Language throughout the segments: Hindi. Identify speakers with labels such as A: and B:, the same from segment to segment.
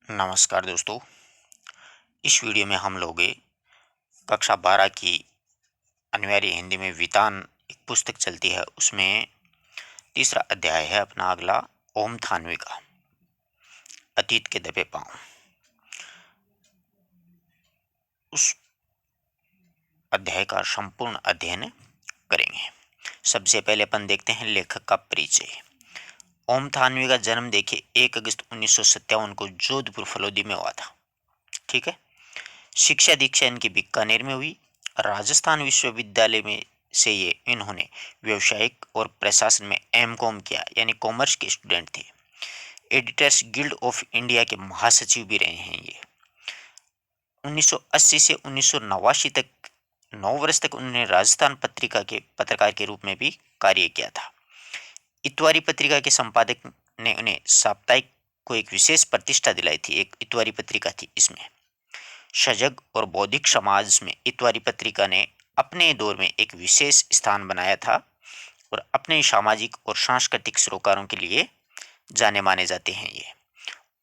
A: नमस्कार दोस्तों। इस वीडियो में हम लोग कक्षा 12 की अनिवार्य हिंदी में वितान एक पुस्तक चलती है, उसमें तीसरा अध्याय है अपना अगला, ओम थानवी का अतीत के दबे पांव। उस अध्याय का संपूर्ण अध्ययन करेंगे। सबसे पहले अपन देखते हैं लेखक का परिचय। ओम थानवी का जन्म देखिए 1 अगस्त 1957 को जोधपुर फलोदी में हुआ था। ठीक है। शिक्षा दीक्षा इनकी बीकानेर में हुई। राजस्थान विश्वविद्यालय में से ये इन्होंने व्यवसायिक और प्रशासन में एमकॉम किया, यानी कॉमर्स के स्टूडेंट थे। एडिटर्स गिल्ड ऑफ इंडिया के महासचिव भी रहे हैं ये। 1980 से 1989 तक 9 वर्ष तक उन्होंने राजस्थान पत्रिका के पत्रकार के रूप में भी कार्य किया था। इतवारी पत्रिका के संपादक ने उन्हें साप्ताहिक को एक विशेष प्रतिष्ठा दिलाई थी। एक इतवारी पत्रिका थी, इसमें सजग और बौद्धिक समाज में इतवारी पत्रिका ने अपने दौर में एक विशेष स्थान बनाया था और अपने सामाजिक और सांस्कृतिक सरोकारों के लिए जाने माने जाते हैं ये।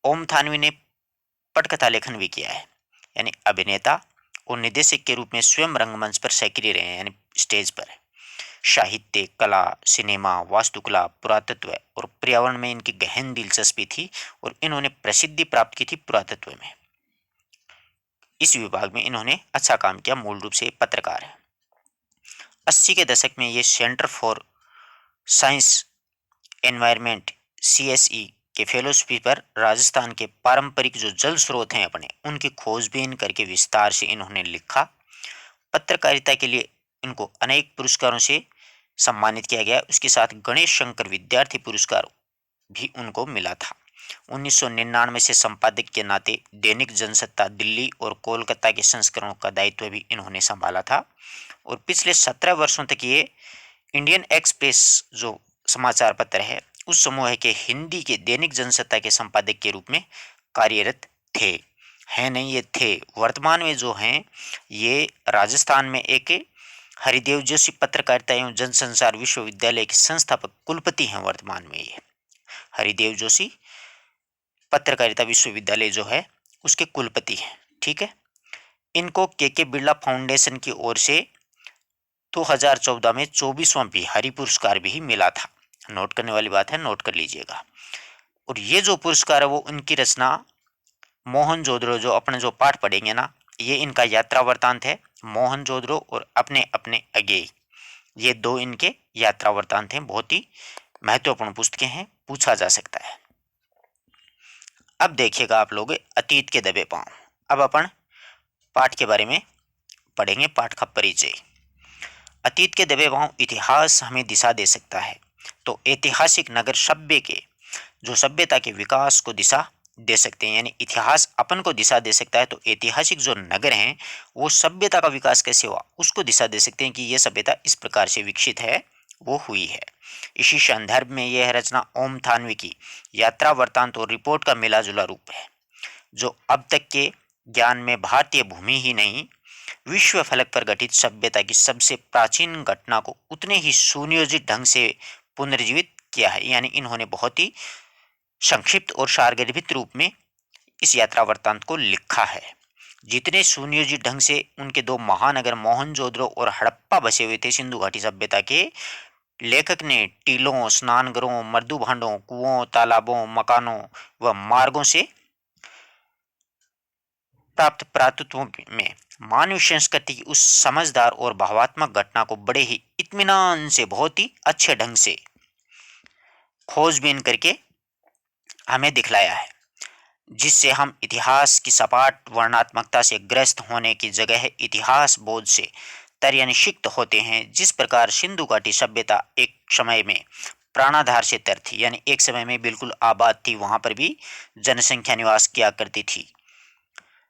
A: ओम थानवी ने पटकथा लेखन भी किया है, यानी अभिनेता और निर्देशक के रूप में स्वयं रंगमंच पर सक्रिय रहे हैं, यानी स्टेज पर। साहित्य, कला, सिनेमा, वास्तुकला, पुरातत्व और पर्यावरण में इनकी गहन दिलचस्पी थी और इन्होंने प्रसिद्धि प्राप्त की थी पुरातत्व में। इस विभाग में इन्होंने अच्छा काम किया, मूल रूप से पत्रकार है। 80 के दशक में ये centre for science environment CSE के फेलोशिप पर राजस्थान के पारंपरिक जो जल स्रोत हैं अपने, उनकी खोजबीन करके विस्तार से इन्होंने लिखा। पत्रकारिता के लिए इनको अनेक पुरस्कारों से सम्मानित किया गया। उसके साथ गणेश शंकर विद्यार्थी पुरस्कार भी उनको मिला था। 1999 से संपादक के नाते दैनिक जनसत्ता दिल्ली और कोलकाता के संस्करणों का दायित्व भी इन्होंने संभाला था और पिछले 17 वर्षों तक ये इंडियन एक्सप्रेस जो समाचार पत्र है, उस समूह के हिंदी के दैनिक जनसत्ता के संपादक के रूप में कार्यरत थे। हैं नहीं, ये थे। वर्तमान में जो हैं ये राजस्थान में एक हरिदेव जोशी पत्रकारिता एवं जनसंचार विश्वविद्यालय के संस्थापक कुलपति हैं। वर्तमान में ये हरिदेव जोशी पत्रकारिता विश्वविद्यालय जो है उसके कुलपति हैं। ठीक है। इनको के बिरला फाउंडेशन की ओर से 2014 में 24वां बिहारी पुरस्कार भी मिला था। नोट करने वाली बात है, नोट कर लीजिएगा। और ये जो पुरस्कार है वो उनकी रचना मोहनजोदड़ो, जो अपने जो पाठ पढ़ेंगे ना, ये इनका यात्रा वृतांत है। मोहनजोदड़ो और अपने अपने अगेय, ये दो इनके यात्रा वृतांत हैं। बहुत ही महत्वपूर्ण पुस्तकें हैं, पूछा जा सकता है। अब देखिएगा आप लोग अतीत के दबे पांव। अब अपन पाठ के बारे में पढ़ेंगे, पाठ का परिचय। अतीत के दबे पांव, इतिहास हमें दिशा दे सकता है तो ऐतिहासिक नगर सभ्य के जो सभ्यता के विकास को दिशा दे सकते हैं, यानी इतिहास अपन को दिशा दे सकता है तो ऐतिहासिक जो नगर हैं वो सभ्यता का विकास कैसे हुआ उसको दिशा दे सकते हैं कि यह सभ्यता इस प्रकार से विकसित है, वो हुई है। इसी संदर्भ में यह रचना ओम थानवी की यात्रा वृतांत और रिपोर्ट का मिला जुला रूप है, जो अब तक के ज्ञान में भारतीय भूमि ही नहीं विश्व फलक पर गठित सभ्यता की सबसे प्राचीन घटना को उतने ही सुनियोजित ढंग से पुनर्जीवित किया है। यानी इन्होंने बहुत ही संक्षिप्त और सारगर्भित रूप में इस यात्रा वृत्तांत को लिखा है। जितने सुनियोजित ढंग से उनके दो महानगर मोहनजोदड़ो और हड़प्पा बसे हुए थे सिंधु घाटी सभ्यता के, लेखक ने टीलों, स्नानघरों, मृदु भांडों, कुओं, तालाबों, मकानों व मार्गों से प्राप्त पुरातत्वों में मानव संस्कृति की उस समझदार और भावात्मक घटना को बड़े ही इत्मीनान से, बहुत ही अच्छे ढंग से खोजबीन करके हमें दिखलाया है, जिससे हम इतिहास की सपाट वर्णनात्मकता से ग्रस्त होने की जगह इतिहास बोध से तर यानी सिक्त होते हैं। जिस प्रकार सिंधु घाटी सभ्यता एक समय में प्राणाधार से तर थी, यानी एक समय में बिल्कुल आबाद थी, वहां पर भी जनसंख्या निवास किया करती थी।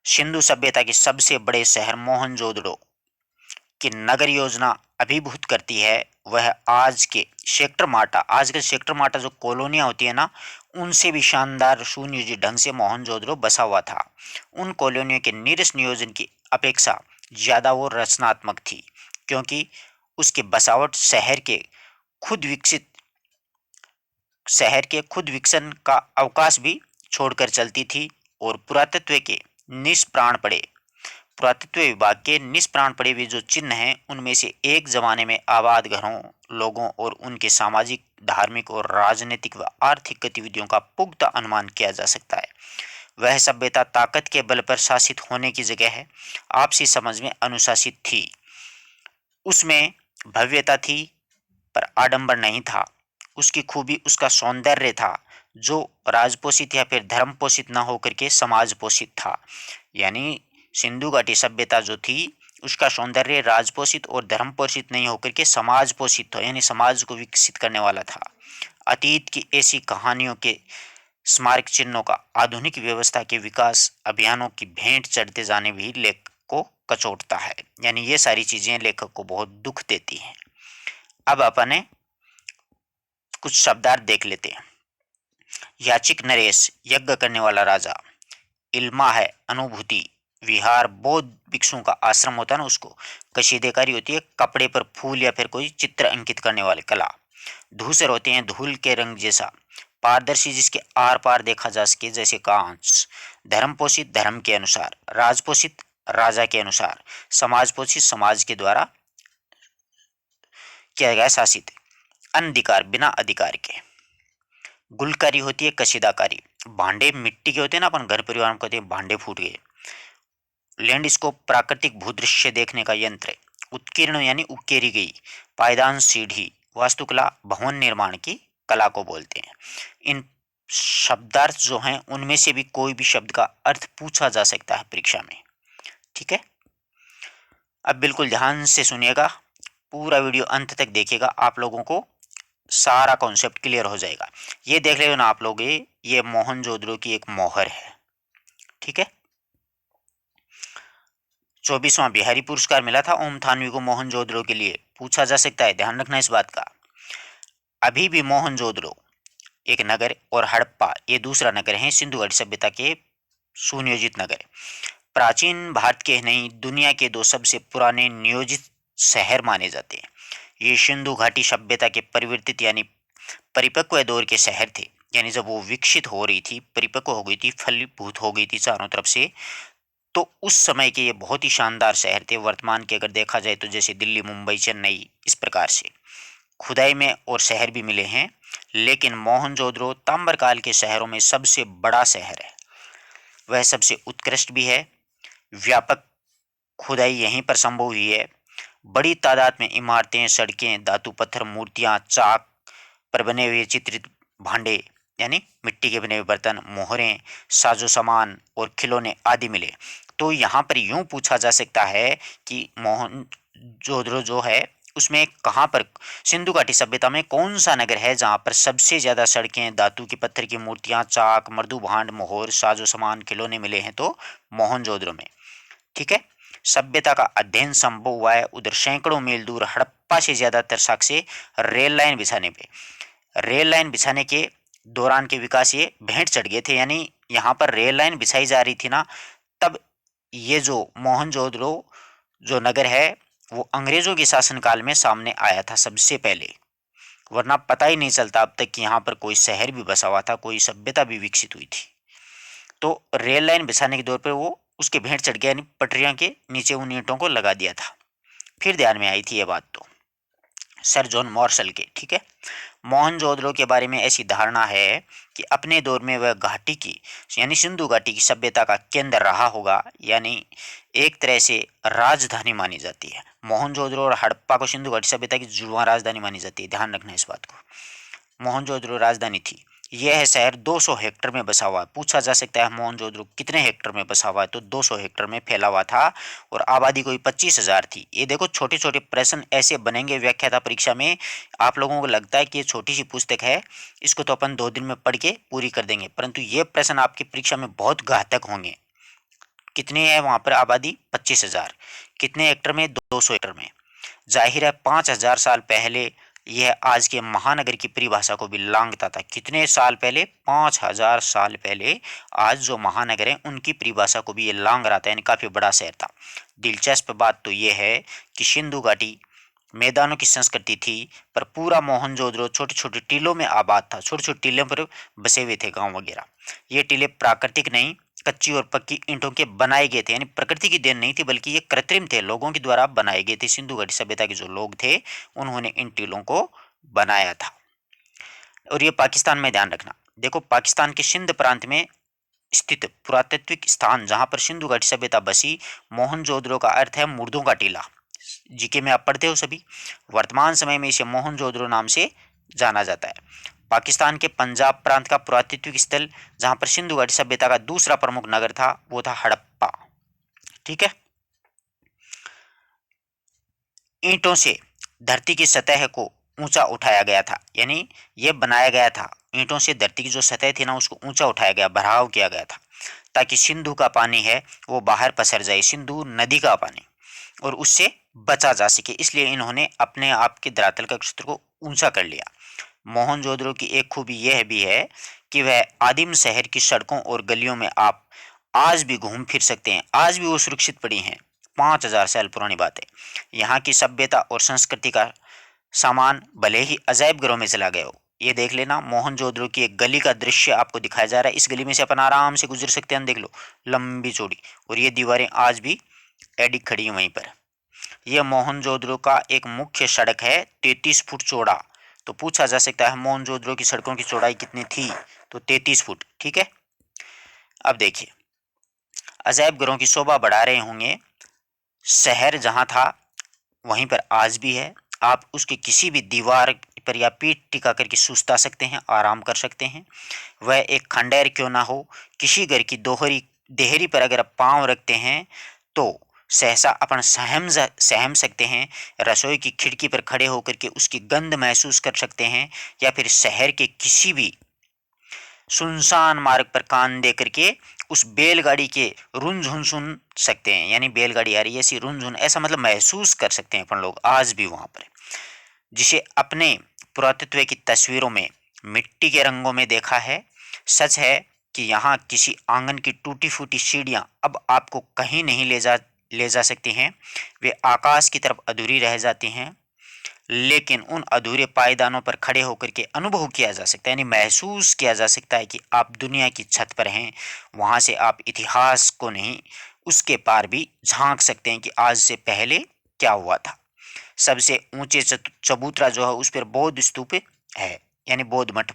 A: सिंधु सभ्यता के सबसे बड़े शहर मोहनजोदड़ो की नगर योजना अभिभूत करती है, वह आज के सेक्टर माटा, आजकल सेक्टर माटा जो कॉलोनियां होती है ना, उनसे भी शानदार सुनियोजित ढंग से मोहनजोदड़ो बसा हुआ था। उन कॉलोनियों के नीरस नियोजन की अपेक्षा ज्यादा वो रचनात्मक थी, क्योंकि उसके बसावट शहर के खुद विकसन का अवकाश भी छोड़कर चलती थी और पुरातत्व विभाग के निष्प्राण पड़े हुए जो चिन्ह हैं उनमें से एक जमाने में आबाद घरों, लोगों और उनके सामाजिक, धार्मिक और राजनीतिक व आर्थिक गतिविधियों का पुख्ता अनुमान किया जा सकता है। वह सभ्यता ताकत के बल पर शासित होने की जगह है आपसी समझ में अनुशासित थी। उसमें भव्यता थी पर आडंबर नहीं था। उसकी खूबी उसका सौंदर्य था जो राजपोषित या फिर धर्म पोषित न होकर के समाज पोषित था। यानी सिंधु घाटी सभ्यता जो थी उसका सौंदर्य राजपोषित और धर्म पोषित नहीं होकर के समाज पोषित था, यानी समाज को विकसित करने वाला था। अतीत की ऐसी कहानियों के स्मारक चिन्हों का आधुनिक व्यवस्था के विकास अभियानों की भेंट चढ़ते जाने भी लेखक को कचोटता है। यानी ये सारी चीजें लेखक को बहुत दुख देती हैं। अब अपन कुछ शब्दार्थ देख लेते हैं। याचिक नरेश, यज्ञ करने वाला राजा। इल्मा है अनुभूति, विहार बौद्ध भिक्षुओं का आश्रम होता है ना उसको। कशीदेकारी होती है कपड़े पर फूल या फिर कोई चित्र अंकित करने वाली कला। धूसर होते हैं धूल के रंग जैसा, पारदर्शी जिसके आर पार देखा जा सके जैसे कांच। धर्म पोषित धर्म के अनुसार, राजपोषित राजा के अनुसार, समाज पोषित समाज के द्वारा किया गया शासित। अनधिकार बिना अधिकार के। गुलकारी होती है कशीदाकारी, भांडे मिट्टी के होते हैं ना, अपन घर परिवार में कहते हैं भांडे फूट गए। लैंडस्केप प्राकृतिक भूदृश्य देखने का यंत्र। उत्कीर्ण यानी उकेरी गई। पायदान सीढ़ी, वास्तुकला भवन निर्माण की कला को बोलते हैं। इन शब्दार्थ जो हैं उनमें से भी कोई भी शब्द का अर्थ पूछा जा सकता है परीक्षा में। ठीक है, अब बिल्कुल ध्यान से सुनिएगा, पूरा वीडियो अंत तक देखिएगा, आप लोगों को सारा कॉन्सेप्ट क्लियर हो जाएगा। ये देख रहे हो ना आप लोग, ये मोहनजोदड़ो की एक मोहर है। ठीक है, 24वां बिहारी पुरस्कार मिला था ओम थानवी को मोहनजोदड़ो के लिए। पूछा जा सकता है, ध्यान रखना इस बात का। अभी भी मोहनजोदड़ो एक नगर और हड़प्पा ये दूसरा नगर है सिंधु घाटी सभ्यता के सुनियोजित नगर। प्राचीन भारत के नहीं दुनिया के दो सबसे पुराने नियोजित शहर माने जाते हैं। ये सिंधु घाटी सभ्यता के परिवर्तित यानी परिपक्व दौर के शहर थे। यानी जब वो विकसित हो रही थी, परिपक्व हो गई थी, फलीभूत हो गई थी चारों तरफ से, तो उस समय के ये बहुत ही शानदार शहर थे। वर्तमान के अगर देखा जाए तो जैसे दिल्ली, मुंबई, चेन्नई, इस प्रकार से खुदाई में और शहर भी मिले हैं। लेकिन मोहनजोदड़ो ताम्रकाल के शहरों में सबसे बड़ा शहर है, वह सबसे उत्कृष्ट भी है। व्यापक खुदाई यहीं पर संभव हुई है। बड़ी तादाद में इमारतें, सड़कें, धातु पत्थर, मूर्तियां, चाक पर बने हुए चित्रित भांडे यानी मिट्टी के बने हुए बर्तन, मोहरें, साजो सामान और खिलौने आदि मिले। तो यहाँ पर यूं पूछा जा सकता है कि मोहनजोदड़ो जो है उसमें कहाँ पर, सिंधु घाटी सभ्यता में कौन सा नगर है जहाँ पर सबसे ज्यादा सड़कें, धातु की पत्थर की मूर्तियां, चाक, मृदु भांड, मोहर, साजो सामान, खिलौने मिले हैं? तो मोहनजोदड़ो में। ठीक है, सभ्यता का अध्ययन संभव हुआ है उधर सैकड़ों मील दूर हड़प्पा से ज्यादातर साक्ष्य रेल लाइन बिछाने पे, रेल लाइन बिछाने के दौरान के विकास ये भेंट चढ़ गए थे। यानी यहाँ पर रेल लाइन बिछाई जा रही थी ना, तब ये जो मोहनजोदड़ो जो नगर है वो अंग्रेजों के शासनकाल में सामने आया था सबसे पहले। वरना पता ही नहीं चलता अब तक कि यहाँ पर कोई शहर भी बसा हुआ था, कोई सभ्यता भी विकसित हुई थी। तो रेल लाइन बिछाने के दौर पर वो उसके भेंट चढ़ गया, यानी पटरियां के नीचे उन ईंटों को लगा दिया था। फिर ध्यान में आई थी ये बात तो सर जॉन मॉर्शल के। ठीक है, मोहनजोदड़ो के बारे में ऐसी धारणा है कि अपने दौर में वह घाटी की यानी सिंधु घाटी की सभ्यता का केंद्र रहा होगा, यानी एक तरह से राजधानी मानी जाती है। मोहनजोदड़ो और हड़प्पा को सिंधु घाटी सभ्यता की जुड़वां राजधानी मानी जाती है, ध्यान रखना इस बात को। मोहनजोदड़ो राजधानी थी। यह शहर 200 हेक्टर में बसा हुआ है। पूछा जा सकता है मोहनजोदड़ो कितने हेक्टर में बसा हुआ है? तो 200 हेक्टर में फैला हुआ था और आबादी कोई 25,000 थी। ये देखो छोटे छोटे प्रश्न ऐसे बनेंगे व्याख्याता परीक्षा में। आप लोगों को लगता है कि ये छोटी सी पुस्तक है, इसको तो अपन 2 दिन में पढ़ के पूरी कर देंगे, परंतु ये प्रश्न आपकी परीक्षा में बहुत घातक होंगे। कितनी है वहां पर आबादी? 25,000। कितने हेक्टर में? 200 हेक्टर में। जाहिर है 5,000 साल पहले यह आज के महानगर की परिभाषा को भी लांघता था। कितने साल पहले? 5,000 साल पहले आज जो महानगर है उनकी परिभाषा को भी ये लांघ रहा था, यानी काफी बड़ा शहर था। दिलचस्प बात तो यह है कि सिंधु घाटी मैदानों की संस्कृति थी, पर पूरा मोहनजोदड़ो छोटे छोटे टीलों में आबाद था। छोटे छोटे टीलों पर बसे हुए थे गांव वगैरह। ये टीले प्राकृतिक नहीं कच्ची और पक्की ईंटों के बनाए गए थे, यानी प्रकृति की देन नहीं थी बल्कि ये कृत्रिम थे, लोगों के द्वारा बनाए गए थे। सिंधु घाटी सभ्यता के जो लोग थे उन्होंने इन टीलों को बनाया था। और ये पाकिस्तान में ध्यान रखना, देखो पाकिस्तान के सिंध प्रांत में स्थित पुरातात्विक स्थान जहां पर सिंधु घाटी सभ्यता बसी, मोहनजोदड़ो का अर्थ है मुर्दों का टीला। जीके में आप पढ़ते हो सभी। वर्तमान समय में इसे मोहनजोदड़ो नाम से जाना जाता है। पाकिस्तान के पंजाब प्रांत का पुरातात्विक स्थल जहां पर सिंधु घाटी सभ्यता का दूसरा प्रमुख नगर था वो था हड़प्पा। ठीक है। ईंटों से धरती की सतह को ऊंचा उठाया गया था, यानी यह बनाया गया था ईंटों से, धरती की जो सतह थी ना उसको ऊंचा उठाया गया, भराव किया गया था ताकि सिंधु का पानी है वो बाहर पसर जाए, सिंधु नदी का पानी, और उससे बचा जा सके। इसलिए इन्होंने अपने आप के धरातल का क्षेत्र को ऊंचा कर लिया। मोहनजोदड़ो की एक खूबी यह भी है कि वह आदिम शहर की सड़कों और गलियों में आप आज भी घूम फिर सकते हैं, आज भी वो सुरक्षित पड़ी हैं। 5,000 साल पुरानी बात है। यहाँ की सभ्यता और संस्कृति का सामान भले ही अजायब घरों में चला गया हो। ये देख लेना, मोहनजोदड़ो की एक गली का दृश्य आपको दिखाया जा रहा है। इस गली में से अपन आराम से गुजर सकते हैं, देख लो, लंबी चौड़ी, और ये दीवारें आज भी एडिक खड़ी हैं वहीं पर। यह मोहनजोदड़ो का एक मुख्य सड़क है, 33 फुट चौड़ा। तो पूछा जा सकता है मोहनजोदड़ो की सड़कों की चौड़ाई कितनी थी, तो 33 फुट। ठीक है। अब देखिए, अजायब घरों की शोभा बढ़ा रहे होंगे, शहर जहां था वहीं पर आज भी है। आप उसके किसी भी दीवार पर या पीठ टिका करके सुस्ता सकते हैं, आराम कर सकते हैं। वह एक खंडेर क्यों ना हो, किसी घर की दोहरी देहरी पर अगर आप पांव रखते हैं तो सहसा अपन सहम सकते हैं। रसोई की खिड़की पर खड़े होकर के उसकी गंध महसूस कर सकते हैं, या फिर शहर के किसी भी सुनसान मार्ग पर कान दे करके उस बैलगाड़ी के रुनझुन सुन सकते हैं, यानी बैलगाड़ी आ रही है ऐसी रुनझुन, ऐसा मतलब महसूस कर सकते हैं अपन लोग आज भी वहां पर। जिसे अपने पुरातत्व की तस्वीरों में मिट्टी के रंगों में देखा है। सच है कि यहाँ किसी आंगन की टूटी फूटी सीढ़ियां अब आपको कहीं नहीं ले जा सकती हैं, वे आकाश की तरफ अधूरी रह जाती हैं। लेकिन उन अधूरे पायदानों पर खड़े होकर के अनुभव किया जा सकता है, यानी महसूस किया जा सकता है कि आप दुनिया की छत पर हैं। वहां से आप इतिहास को नहीं, उसके पार भी झांक सकते हैं कि आज से पहले क्या हुआ था। सबसे ऊंचे चबूतरा जो है उस पर बौद्ध स्तूप है, यानी बौद्ध मठ,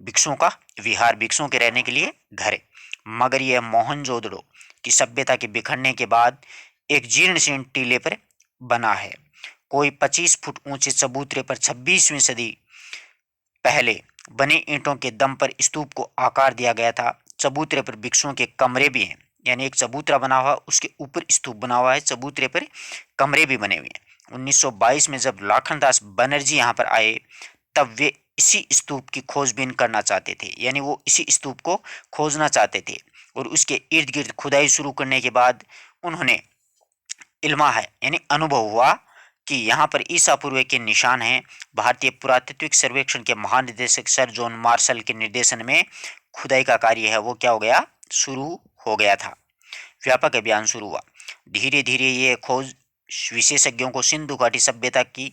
A: भिक्षुओं का विहार, भिक्षुओं के रहने के लिए घर है। मगर यह मोहनजोदड़ो की सभ्यता के बिखरने के बाद एक जीर्ण शीर्ण टीले पर बना है। कोई 25 फुट ऊंचे चबूतरे पर 26वीं सदी पहले बने ईंटों के दम पर स्तूप को आकार दिया गया था। चबूतरे पर भिक्षुओं के कमरे भी हैं, यानी एक चबूतरा बना हुआ, उसके ऊपर स्तूप बना हुआ है, चबूतरे पर कमरे भी बने हुए हैं। 1922 में जब लाखनदास बनर्जी यहाँ पर आए तब वे इसी स्तूप की खोजबीन करना चाहते थे, यानी वो इसी स्तूप को खोजना चाहते थे। और उसके इर्द गिर्द खुदाई शुरू करने के बाद उन्होंने इल्मा है, यानी अनुभव हुआ कि यहाँ पर ईसा पूर्व के निशान हैं। भारतीय पुरातात्विक सर्वेक्षण के महानिदेशक सर जॉन मार्शल के निर्देशन में खुदाई का कार्य है वो क्या हो गया, शुरू हो गया था। व्यापक अभियान शुरू हुआ। धीरे धीरे ये खोज विशेषज्ञों को सिंधु घाटी सभ्यता की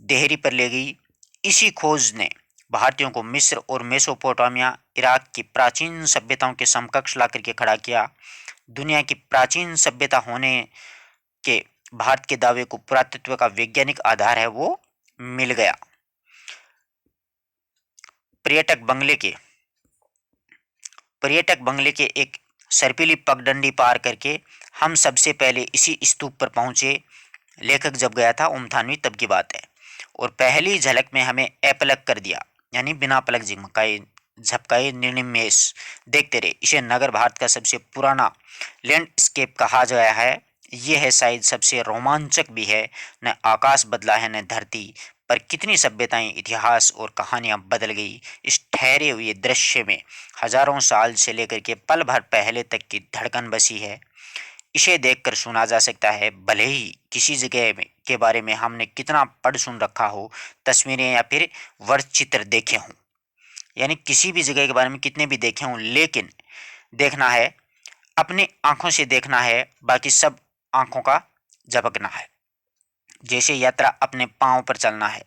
A: देहरी पर ले गई। इसी खोज ने भारतीयों को मिस्र और मेसोपोटामिया, इराक की प्राचीन सभ्यताओं के समकक्ष ला करके खड़ा किया। दुनिया की प्राचीन सभ्यता होने के भारत के दावे को पुरातत्व का वैज्ञानिक आधार है वो मिल गया। पर्यटक बंगले के एक सर्पिली पगडंडी पार करके हम सबसे पहले इसी स्तूप पर पहुंचे। लेखक जब गया था उमथानवी तब की बात है, और पहली झलक में हमें अपलक कर दिया, यानी बिना पलक झपकाए निर्निमेष देखते रहे। इसे नगर भारत का सबसे पुराना लैंडस्केप कहा गया है। यह है शायद सबसे रोमांचक भी है। न आकाश बदला है न धरती, पर कितनी सभ्यताएं, इतिहास और कहानियां बदल गई इस ठहरे हुए दृश्य में। हजारों साल से लेकर के पल भर पहले तक की धड़कन बसी है। इसे देखकर सुना जा सकता है, भले ही किसी जगह में के बारे में हमने कितना पढ़ सुन रखा हो, तस्वीरें या फिर वर्णचित्र देखे हों, यानी किसी भी जगह के बारे में कितने भी देखे हों, लेकिन देखना है, अपने आंखों से देखना है, बाकी सब आंखों का झपकना है। जैसे यात्रा अपने पांव पर चलना है,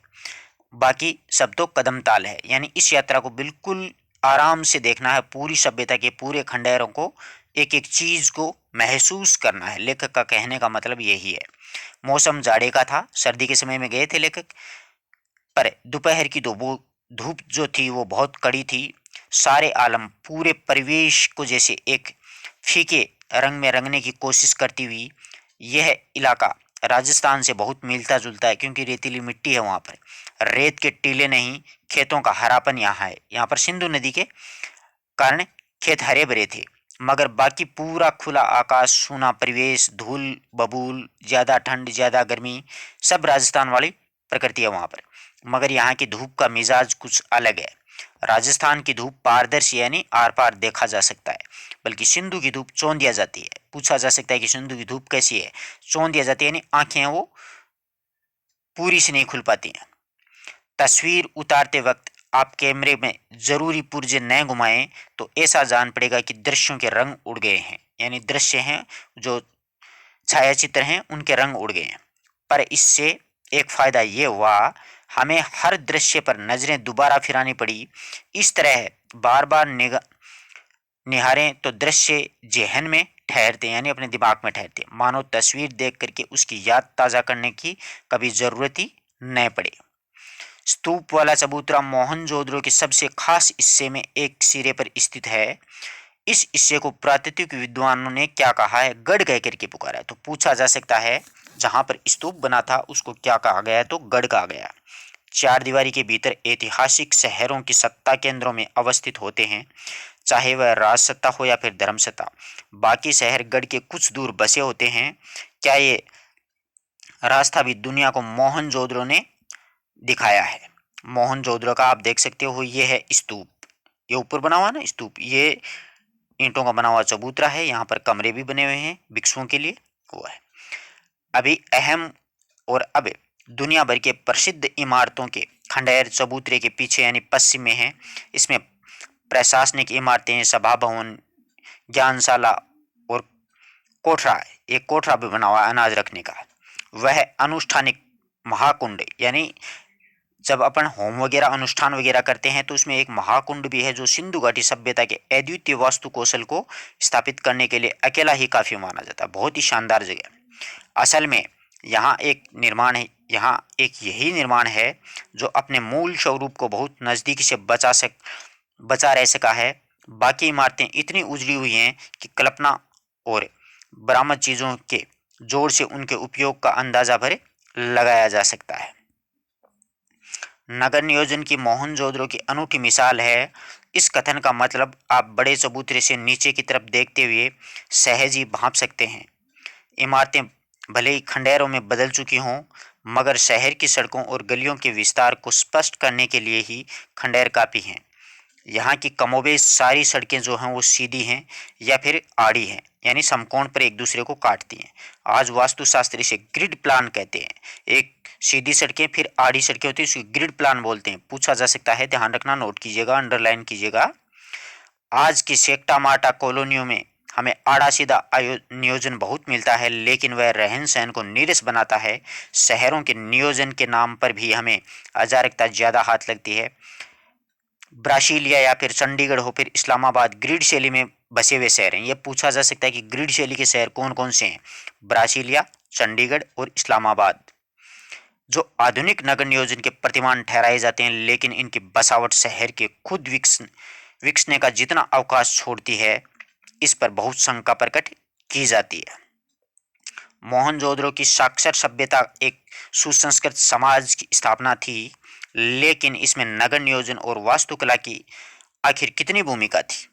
A: बाकी सब तो कदम ताल है। यानी इस यात्रा को बिल्कुल आराम से देखना है, पूरी सभ्यता के पूरे खंडहरों को, एक एक चीज को महसूस करना है। लेखक का कहने का मतलब यही है। मौसम जाड़े का था, सर्दी के समय में गए थे लेखक, पर दोपहर की धूप जो थी वो बहुत कड़ी थी। सारे आलम पूरे परिवेश को जैसे एक फीके रंग में रंगने की कोशिश करती हुई। यह इलाका राजस्थान से बहुत मिलता जुलता है, क्योंकि रेतीली मिट्टी है वहाँ पर, रेत के टीले नहीं, खेतों का हरापन यहाँ है। यहाँ पर सिंधु नदी के कारण खेत हरे भरे थे, मगर बाकी पूरा खुला आकाश, सूना परिवेश, धूल बबूल, ज्यादा ठंड ज्यादा गर्मी, सब राजस्थान वाली प्रकृति है वहां पर। मगर यहाँ की धूप का मिजाज कुछ अलग है। राजस्थान की धूप पारदर्शी यानी आर पार देखा जा सकता है, बल्कि सिंधु की धूप चौंधिया जाती है। पूछा जा सकता है कि सिंधु की धूप कैसी है? चौंधिया जाती है यानी आंखें वो पूरी से नहीं खुल पाती हैं। तस्वीर उतारते वक्त आप कैमरे में जरूरी पुर्जे न घुमाएं तो ऐसा जान पड़ेगा कि दृश्यों के रंग उड़ गए हैं, यानी दृश्य हैं जो छायाचित्र हैं उनके रंग उड़ गए हैं। पर इससे एक फायदा ये हुआ, हमें हर दृश्य पर नजरें दोबारा फिरानी पड़ी। इस तरह बार बार निहारें तो दृश्य जेहन में ठहरते यानी अपने दिमाग में ठहरते, मानो तस्वीर देख करके उसकी याद ताज़ा करने की कभी जरूरत ही न पड़े। स्तूप वाला चबूतरा मोहनजोदड़ो के सबसे खास हिस्से में एक सिरे पर स्थित है। इस हिस्से को प्राकृतिक विद्वानों ने क्या कहा है? गढ़ कह करके पुकारा है। तो पूछा जा सकता है जहां पर स्तूप बना था उसको क्या कहा गया है? तो गढ़ कहा गया। चार दीवारी के भीतर ऐतिहासिक शहरों की सत्ता केंद्रों में अवस्थित होते हैं, चाहे वह राज सत्ता हो या फिर धर्म सत्ता। बाकी शहर गढ़ के कुछ दूर बसे होते हैं। क्या ये रास्ता भी दुनिया को मोहनजोदड़ो ने दिखाया है? मोहनजोदड़ो का आप देख सकते हो, ये है स्तूप, ये ऊपर बना हुआ ना स्तूप, ये ईंटों का बना हुआ चबूतरा है। यहाँ पर कमरे भी बने हुए हैं भिक्षुओं के लिए, हुआ है। अभी अहम और अब दुनिया भर के प्रसिद्ध इमारतों के खंडहर चबूतरे के पीछे यानी पश्चिम में है। इसमें प्रशासनिक इमारतें, सभा भवन, ज्ञानशाला और कोठरा, एक कोठरा भी बना हुआ अनाज रखने का। वह अनुष्ठानिक महाकुंड, यानी जब अपन होम वगैरह अनुष्ठान वगैरह करते हैं तो उसमें एक महाकुंड भी है, जो सिंधु घाटी सभ्यता के अद्वितीय वास्तु कौशल को स्थापित करने के लिए अकेला ही काफी माना जाता है। बहुत ही शानदार जगह। असल में यहाँ एक निर्माण है, यहाँ एक यही निर्माण है जो अपने मूल स्वरूप को बहुत नजदीक से बचा रह सका है। बाकी इमारतें इतनी उजड़ी हुई हैं कि कल्पना और बरामद चीजों के जोड़ से उनके उपयोग का अंदाजा भरे लगाया जा सकता है। नगर नियोजन की मोहनजोदड़ो की अनूठी मिसाल है। इस कथन का मतलब आप बड़े चबूतरे से नीचे की तरफ देखते हुए सहज ही भांप सकते हैं। इमारतें भले ही खंडहरों में बदल चुकी हों, मगर शहर की सड़कों और गलियों के विस्तार को स्पष्ट करने के लिए ही खंडहर काफी हैं। यहाँ की कमोबेश सारी सड़कें जो हैं वो सीधी हैं या फिर आड़ी हैं, यानी समकोण पर एक दूसरे को काटती हैं। आज वास्तुशास्त्री इसे ग्रिड प्लान कहते हैं। एक सीधी सड़कें फिर आड़ी सड़कें होती है, उसको ग्रिड प्लान बोलते हैं। पूछा जा सकता है, ध्यान रखना, नोट कीजिएगा, अंडरलाइन कीजिएगा। आज की सेक्टा मार्टा कॉलोनियों में हमें आड़ा सीधा नियोजन बहुत मिलता है, लेकिन वह रहन सहन को नीरस बनाता है। शहरों के नियोजन के नाम पर भी हमें अराजकता ज्यादा हाथ लगती है। ब्रासीलिया या फिर चंडीगढ़ हो फिर इस्लामाबाद ग्रिड शैली में बसे हुए शहर हैं। यह पूछा जा सकता है कि ग्रिड शैली के शहर कौन कौन से हैं? ब्रासीलिया, चंडीगढ़ और इस्लामाबाद, जो आधुनिक नगर नियोजन के प्रतिमान ठहराए जाते हैं, लेकिन इनकी बसावट शहर के खुद विकसने का जितना अवकाश छोड़ती है, इस पर बहुत शंका प्रकट की जाती है। मोहनजोदड़ो की साक्षर सभ्यता एक सुसंस्कृत समाज की स्थापना थी, लेकिन इसमें नगर नियोजन और वास्तुकला की आखिर कितनी भूमिका थी?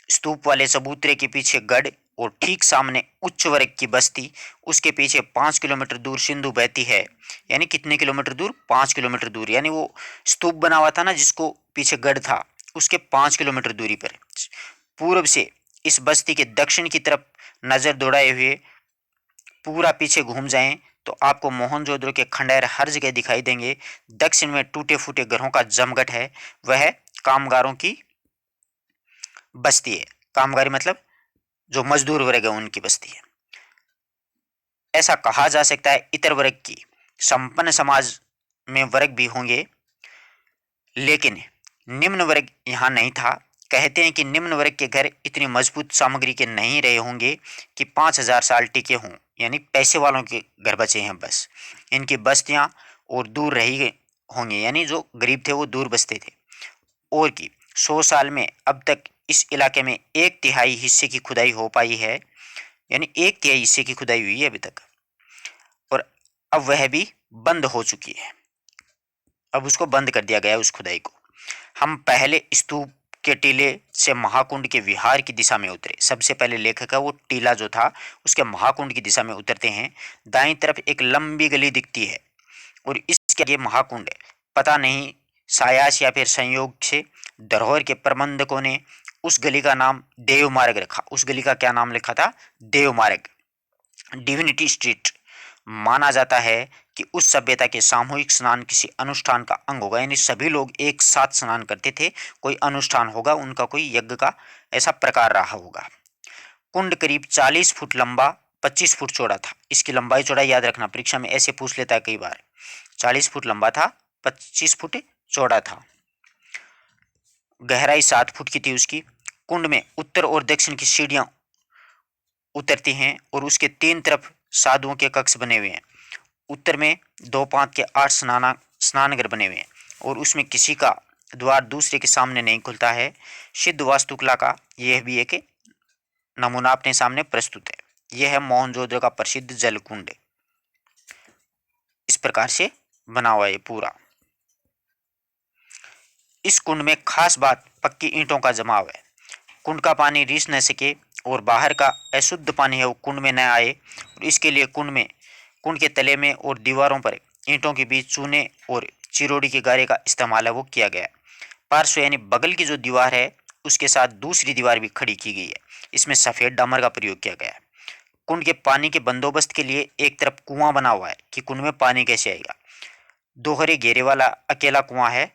A: स्तूप वाले चबूतरे के पीछे गढ़ और ठीक सामने उच्च वर्ग की बस्ती, उसके पीछे 5 किलोमीटर दूर सिंधु बहती है। यानी कितने किलोमीटर दूर? 5 किलोमीटर दूर। यानी वो स्तूप बना हुआ था ना जिसको पीछे गढ़ था, उसके 5 किलोमीटर दूरी पर पूर्व से इस बस्ती के दक्षिण की तरफ नजर दौड़ाए हुए पूरा पीछे घूम जाएं तो आपको मोहनजोदड़ो के खंडहर हर जगह दिखाई देंगे। दक्षिण में टूटे फूटे घरों का जमघट है, वह कामगारों की बस्ती है। कामगारी मतलब जो मजदूर वर्ग है उनकी बस्ती है। ऐसा कहा जा सकता है इतर वर्ग की संपन्न समाज में वर्ग भी होंगे, लेकिन निम्न वर्ग यहाँ नहीं था। कहते हैं कि निम्न वर्ग के घर इतनी मजबूत सामग्री के नहीं रहे होंगे कि 5,000 साल टिके हों, यानी पैसे वालों के घर बचे हैं बस। इनकी बस्तियां और दूर रही होंगी, यानी जो गरीब थे वो दूर बसते थे। और कि 100 साल में अब तक इस इलाके में 1/3 हिस्से की खुदाई हो पाई है, यानी 1/3 हिस्से की खुदाई हुई है अभी तक, और अब वह भी बंद हो चुकी है। अब उसको बंद कर दिया गया है उस खुदाई को। हम पहले स्तूप के टीले से महाकुंड के विहार की दिशा में उतरे। सबसे पहले लेखक का वो टीला जो था उसके महाकुंड की दिशा में उतरते हैं। दाईं तरफ एक लंबी गली दिखती है और इसके आगे महाकुंड है। पता नहीं सायास या फिर संयोग से धरोहर के प्रबंधकों ने उस गली का नाम देव मार्ग रखा। उस गली का क्या नाम लिखा था? देव मार्ग, डिविनिटी स्ट्रीट। माना जाता है कि उस सभ्यता के सामूहिक स्नान किसी अनुष्ठान का अंग होगा, यानी सभी लोग एक साथ स्नान करते थे, कोई अनुष्ठान होगा, उनका कोई यज्ञ का ऐसा प्रकार रहा होगा। कुंड करीब 40 फुट लंबा, 25 फुट चौड़ा था। इसकी लंबाई चौड़ाई याद रखना, परीक्षा में ऐसे पूछ लेता है कई बार। 40 फुट लंबा था, 25 फुट चौड़ा था। गहराई 7 फुट की थी उसकी। कुंड में उत्तर और दक्षिण की सीढ़ियां उतरती हैं और उसके 3 तरफ साधुओं के कक्ष बने हुए हैं। उत्तर में 2 5 के 8 स्नानघर बने हुए हैं और उसमें किसी का द्वार दूसरे के सामने नहीं खुलता है। सिद्ध वास्तुकला का यह भी एक नमूना अपने सामने प्रस्तुत है। यह है मोहनजोदड़ो का प्रसिद्ध जल कुंड। इस प्रकार से बना हुआ है पूरा। इस कुंड में खास बात पक्की ईंटों का जमाव है। कुंड का पानी रिस न सके और बाहर का अशुद्ध पानी है वो कुंड में न आए, और इसके लिए कुंड के तले में और दीवारों पर ईंटों के बीच चूने और चिरोड़ी के गारे का इस्तेमाल है वो किया गया है। पार्श्व यानी बगल की जो दीवार है उसके साथ दूसरी दीवार भी खड़ी की गई है। इसमें सफ़ेद डामर का प्रयोग किया गया है। कुंड के पानी के बंदोबस्त के लिए एक तरफ कुआं बना हुआ है कि कुंड में पानी कैसे आएगा। दोहरे घेरे वाला अकेला कुआं है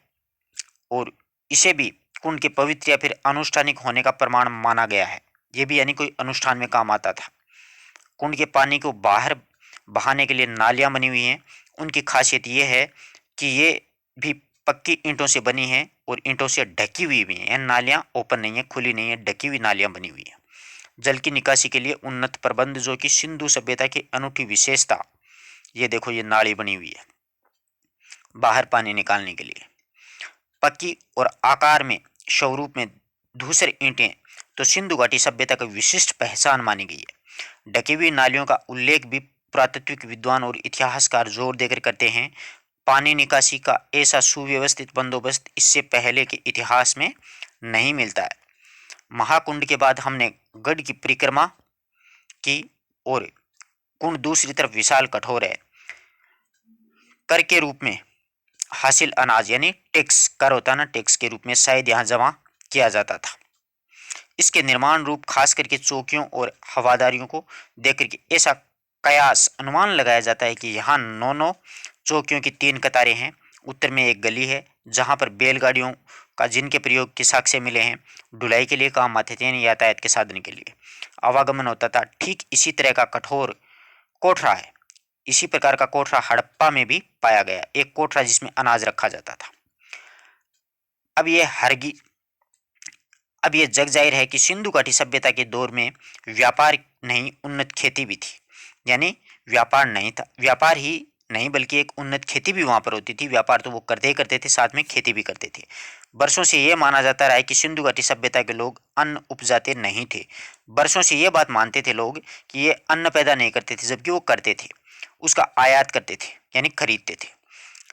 A: और इसे भी कुंड के पवित्र या फिर अनुष्ठानिक होने का प्रमाण माना गया है। ये भी यानी कोई अनुष्ठान में काम आता था। कुंड के पानी को बाहर बहाने के लिए नालियां बनी हुई हैं। उनकी खासियत ये है कि ये भी पक्की ईंटों से बनी हैं और ईंटों से ढकी हुई भी हैं। यह नालियां ओपन नहीं है, खुली नहीं है, ढकी हुई नालियां बनी हुई हैं। जल की निकासी के लिए उन्नत प्रबंध जो कि सिंधु सभ्यता की अनूठी विशेषता। ये देखो, ये नाली बनी हुई है बाहर पानी निकालने के लिए। पक्की और आकार में स्वरूप में धूसर ईंटें तो सिंधु घाटी सभ्यता का विशिष्ट पहचान मानी गई है। ढकी हुई नालियों का उल्लेख भी पुरातत्विक विद्वान और इतिहासकार जोर देकर करते हैं। पानी निकासी का ऐसा सुव्यवस्थित बंदोबस्त इससे पहले के इतिहास में नहीं मिलता है। महाकुंड के बाद हमने गढ़ की परिक्रमा की और कुंड दूसरी तरफ विशाल कठोर है। कर के रूप में हासिल अनाज यानी टैक्स, कर होता है ना, टैक्स के रूप में शायद यहाँ जमा किया जाता था। इसके निर्माण रूप खास करके चौकियों और हवादारियों को देख करके ऐसा कयास अनुमान लगाया जाता है कि यहाँ 9 चौकियों की 3 कतारें हैं। उत्तर में एक गली है जहाँ पर बैलगाड़ियों का जिनके प्रयोग के साक्ष्य मिले हैं ढुलाई के लिए काम आते थे, यानी यातायात के साधन के लिए आवागमन होता था। ठीक इसी तरह का कठोर कोठरा है। इसी प्रकार का कोठरा हड़प्पा में भी पाया गया, एक कोठरा जिसमें अनाज रखा जाता था। अब ये जग जाहिर है कि सिंधु घाटी सभ्यता के दौर में व्यापार नहीं, उन्नत खेती भी थी। यानी व्यापार नहीं था, व्यापार ही नहीं बल्कि एक उन्नत खेती भी वहां पर होती थी। व्यापार तो वो करते ही करते थे, साथ में खेती भी करते थे। वर्षों से ये माना जाता रहा है कि सिंधु घाटी सभ्यता के लोग अन्न उपजाते नहीं थे। वर्षों से ये बात मानते थे लोग कि ये अन्न पैदा नहीं करते थे, जबकि वो करते थे, उसका आयात करते थे यानी खरीदते थे।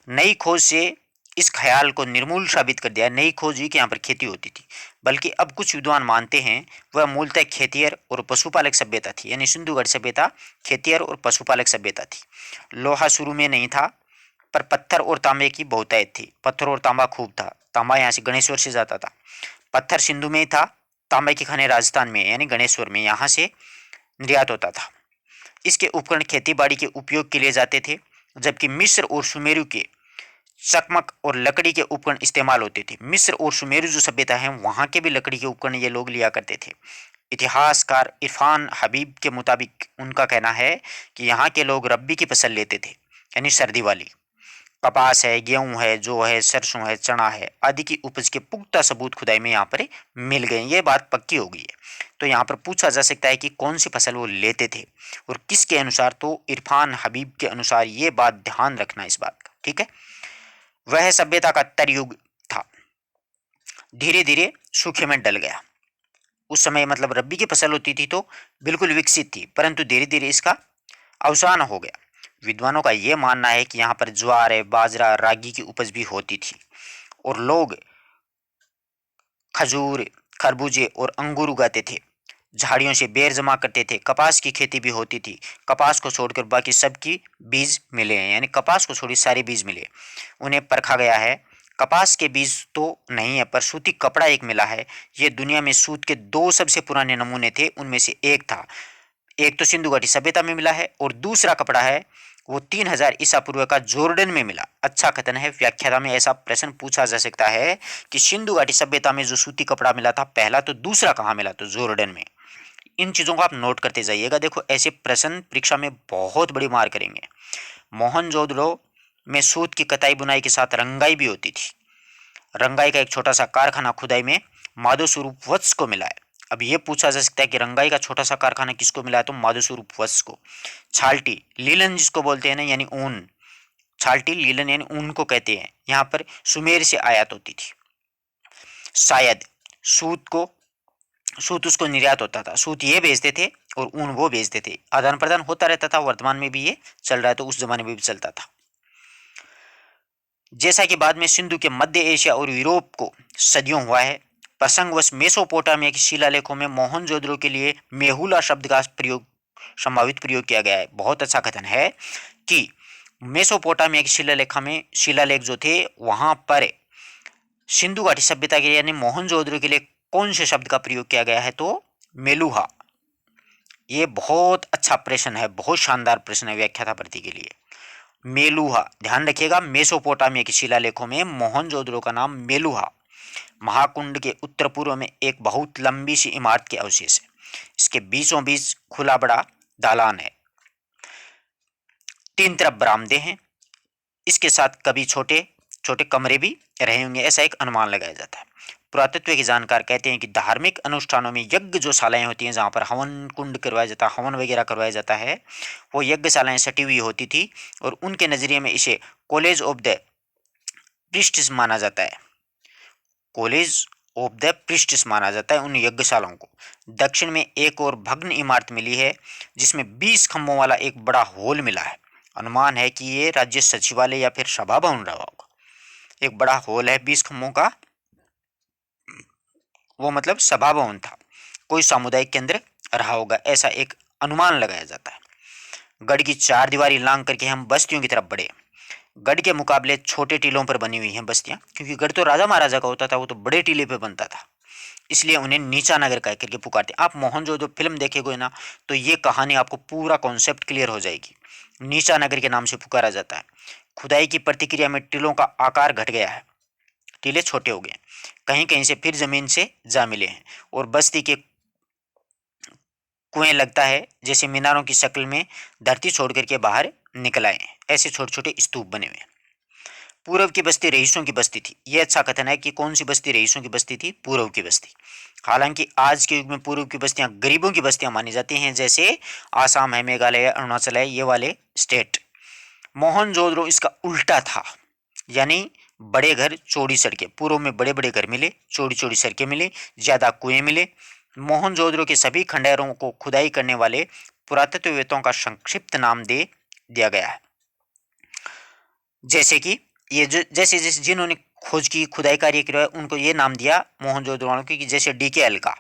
A: नई खोज से इस ख्याल को निर्मूल साबित कर दिया। नई खोज हुई कि यहाँ पर खेती होती थी, बल्कि अब कुछ विद्वान मानते हैं वह मूलतः खेतियर और पशुपालक सभ्यता थी। यानी सिंधु घाटी सभ्यता खेतियर और पशुपालक सभ्यता थी। लोहा शुरू में नहीं था, पर पत्थर और तांबे की बहुतायत थी। पत्थर और तांबा खूब था। तांबा यहाँ से गणेश्वर से जाता था। पत्थर सिंधु में ही था, तांबे की खाने राजस्थान में यानी गणेश्वर में, यहाँ से निर्यात होता था। इसके उपकरण खेती बाड़ी के उपयोग के लिए जाते थे, जबकि मिस्र और सुमेरु के चकमक और लकड़ी के उपकरण इस्तेमाल होते थे। मिस्र और सुमेरु जो सभ्यता है वहाँ के भी लकड़ी के उपकरण ये लोग लिया करते थे। इतिहासकार इरफान हबीब के मुताबिक उनका कहना है कि यहाँ के लोग रब्बी की फसल लेते थे, यानी सर्दी वाली, कपास है, गेहूं है, जौ है, सरसों है, चना है आदि की उपज के पुख्ता सबूत खुदाई में यहाँ पर मिल गए। ये बात पक्की हो गई है। तो यहाँ पर पूछा जा सकता है कि कौन सी फसल वो लेते थे और किसके अनुसार, तो इरफान हबीब के अनुसार। ये बात ध्यान रखना इस बात का, ठीक है। वह सभ्यता का तरयुग था, धीरे धीरे सूखे में डल गया। उस समय मतलब रबी की फसल होती थी तो बिल्कुल विकसित थी, परंतु धीरे धीरे इसका अवसान हो गया। विद्वानों का यह मानना है कि यहाँ पर ज्वार है, बाजरा, रागी की उपज भी होती थी और लोग खजूर, खरबूजे और अंगूर उगाते थे। झाड़ियों से बेर जमा करते थे। कपास की खेती भी होती थी। कपास को छोड़कर बाकी सबकी बीज मिले हैं, यानी कपास को छोड़ी सारे बीज मिले। उन्हें परखा गया है। कपास के बीज तो नहीं है पर सूती कपड़ा एक मिला है। ये दुनिया में सूत के दो सबसे पुराने नमूने थे, उनमें से एक था। एक तो सिंधु घाटी सभ्यता में मिला है और दूसरा कपड़ा है वो 3000 ईसा पूर्व का जॉर्डन में मिला। अच्छा कथन है। व्याख्याता में ऐसा प्रश्न पूछा जा सकता है कि सिंधु घाटी सभ्यता में जो सूती कपड़ा मिला था पहला, तो दूसरा कहाँ मिला, तो जॉर्डन में। इन चीजों को आप नोट करते जाइएगा। देखो ऐसे प्रश्न परीक्षा में बहुत बड़ी मार करेंगे। मोहनजोदड़ो में सूत की कताई बुनाई के साथ रंगाई भी होती थी। रंगाई का एक छोटा सा कारखाना खुदाई में माधव स्वरूप वत्स को मिला है। अब ये पूछा जा सकता है कि रंगाई का छोटा सा कारखाना किसको मिला है, तो माधव स्वरूप वत्स को। छाल्टी लीलन जिसको बोलते हैं ना, यानी ऊन। छाल्टी लीलन यानी ऊन को कहते हैं। यहाँ पर सुमेर से आयात होती थी। शायद सूत को सूत उसको निर्यात होता था। सूत ये बेचते थे और ऊन वो बेचते थे। आदान प्रदान होता रहता था। वर्तमान में भी ये चल रहा है तो उस जमाने में भी चलता था। जैसा कि बाद में सिंधु के मध्य एशिया और यूरोप को सदियों हुआ है। प्रसंगवश मेसोपोटामिया के शिलालेखों में मोहनजोदड़ो के लिए मेहुला शब्द का प्रयोग, संभावित प्रयोग किया गया है। बहुत अच्छा कथन है कि मेसोपोटामिया के शिलालेख जो थे वहां पर सिंधु घाटी सभ्यता के लिए यानी मोहनजोदड़ो के लिए कौन से शब्द का प्रयोग किया गया है, तो मेलुहा। ये बहुत अच्छा प्रश्न है, बहुत शानदार प्रश्न है व्याख्याता भर्ती के लिए। मेलुहा, ध्यान रखिएगा। मेसोपोटामिया के शिलालेखों में मोहनजोदड़ो का नाम मेलुहा। महाकुंड के उत्तर पूर्व में एक बहुत लंबी सी इमारत के अवशेष है। इसके बीचों बीच खुला बड़ा दालान है। तीन तरफ बरामदे हैं। इसके साथ कभी छोटे छोटे कमरे भी रहे होंगे, ऐसा एक अनुमान लगाया जाता है। पुरातत्व के जानकार कहते हैं कि धार्मिक अनुष्ठानों में यज्ञशालाएं होती हैं, जहाँ पर हवन कुंड करवाया जाता है, हवन वगैरह करवाया जाता है, वो यज्ञशालाएं सटी हुई होती थी और उनके नजरिए में इसे कॉलेज ऑफ द प्रीस्ट्स माना जाता है। कॉलेज ऑफ द प्रीस्ट्स माना जाता है उन यज्ञशालाओं को। दक्षिण में एक और भग्न इमारत मिली है जिसमें 20 खंभों वाला एक बड़ा हॉल मिला है। अनुमान है कि ये राज्य सचिवालय या फिर सभा भवन रहा होगा। एक बड़ा हॉल है 20 खंभों का, वो मतलब सभा भवन था, कोई सामुदायिक केंद्र रहा होगा, ऐसा एक अनुमान लगाया जाता है। गढ़ की चार दीवारी लांग करके हम बस्तियों की तरफ बढ़े। गढ़ के मुकाबले छोटे टीलों पर बनी हुई हैं बस्तियां, क्योंकि गढ़ तो राजा महाराजा का होता था, वो तो बड़े टीले पे बनता था, इसलिए उन्हें नीचा नगर कह करके पुकारते। आप मोहनजोदड़ो फिल्म देखेगे ना तो ये कहानी आपको पूरा कॉन्सेप्ट क्लियर हो जाएगी। नीचा नगर के नाम से पुकारा जाता है। खुदाई की प्रतिक्रिया में टीलों का आकार घट गया है, टीले छोटे हो गए, कहीं कहीं से फिर जमीन से जा मिले हैं और बस्ती के कुएं लगता है जैसे मीनारों की शक्ल में धरती छोड़ करके बाहर निकल आए हैं। ऐसे छोटे छोटे स्तूप बने हुए हैं। पूर्व की बस्ती रईसों की बस्ती थी। यह अच्छा कथन है कि कौन सी बस्ती रईसों की बस्ती थी, पूर्व की बस्ती। हालांकि आज के युग में पूर्व की बस्तियां गरीबों की बस्तियां मानी जाती हैं, जैसे आसाम है, मेघालय है, अरुणाचल है, ये वाले स्टेट। मोहनजोदड़ो इसका उल्टा था, यानी बड़े घर चौड़ी सड़कें। पूर्व में बड़े बड़े घर मिले, चौड़ी चौड़ी सड़कें मिले, ज्यादा कुएं मिले। मोहनजोदड़ो के सभी खंडहरों को खुदाई करने वाले पुरातत्ववेत्ताओं का संक्षिप्त नाम दे दिया गया है। जैसे कि ये जैसे जैसे जिन्होंने खोज की, खुदाई कार्य किया, उनको ये नाम दिया मोहनजोदड़ो की, जैसे DK का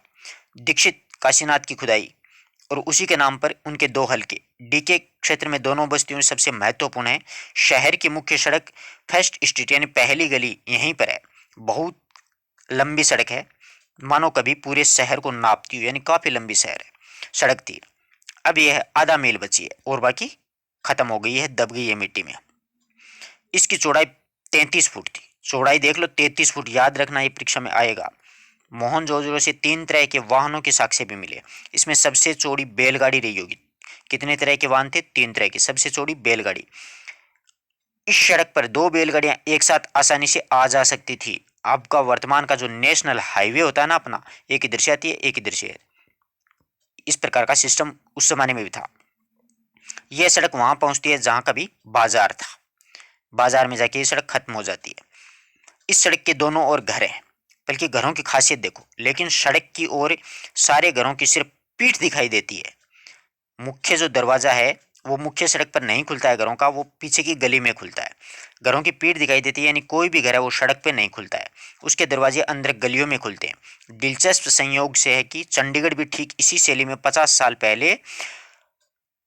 A: दीक्षित काशीनाथ की खुदाई, और उसी के नाम पर उनके दो हल्के। DK क्षेत्र में दोनों बस्तियों में सबसे महत्वपूर्ण है। शहर की मुख्य सड़क फर्स्ट स्ट्रीट यानी पहली गली यहीं पर है। बहुत लंबी सड़क है, मानो कभी पूरे शहर को नापती हो, यानी काफी लंबी शहर है सड़क थी। अब यह आधा मील बची है और बाकी खत्म हो गई है, दब गई है मिट्टी में। इसकी चौड़ाई 33 फुट थी। चौड़ाई देख लो 33 फुट, याद रखना, ये परीक्षा में आएगा। मोहनजोदड़ो से 3 तरह के वाहनों के साक्ष्य भी मिले। इसमें सबसे चौड़ी बैलगाड़ी रही होगी। कितने तरह के वाहन थे, 3 तरह के। सबसे चौड़ी बैलगाड़ी। इस सड़क पर दो बैलगाड़ियां एक साथ आसानी से आ जा सकती थी। आपका वर्तमान का जो नेशनल हाईवे होता है ना अपना, एक इधर से आती है एक इधर से है, इस प्रकार का सिस्टम उस जमाने में भी था। यह सड़क वहां पहुंचती है जहां कभी बाजार था, बाजार में जाके ये सड़क खत्म हो जाती है। इस सड़क के दोनों ओर घर हैं, बल्कि घरों की खासियत देखो, लेकिन सड़क की ओर सारे घरों की सिर्फ पीठ दिखाई देती है। मुख्य जो दरवाजा है वो मुख्य सड़क पर नहीं खुलता है घरों का, वो पीछे की गली में खुलता है। घरों की पीठ दिखाई देती है, यानी कोई भी घर है वो सड़क पे नहीं खुलता है, उसके दरवाजे अंदर गलियों में खुलते हैं। दिलचस्प संयोग से है कि चंडीगढ़ भी ठीक इसी शैली में 50 साल पहले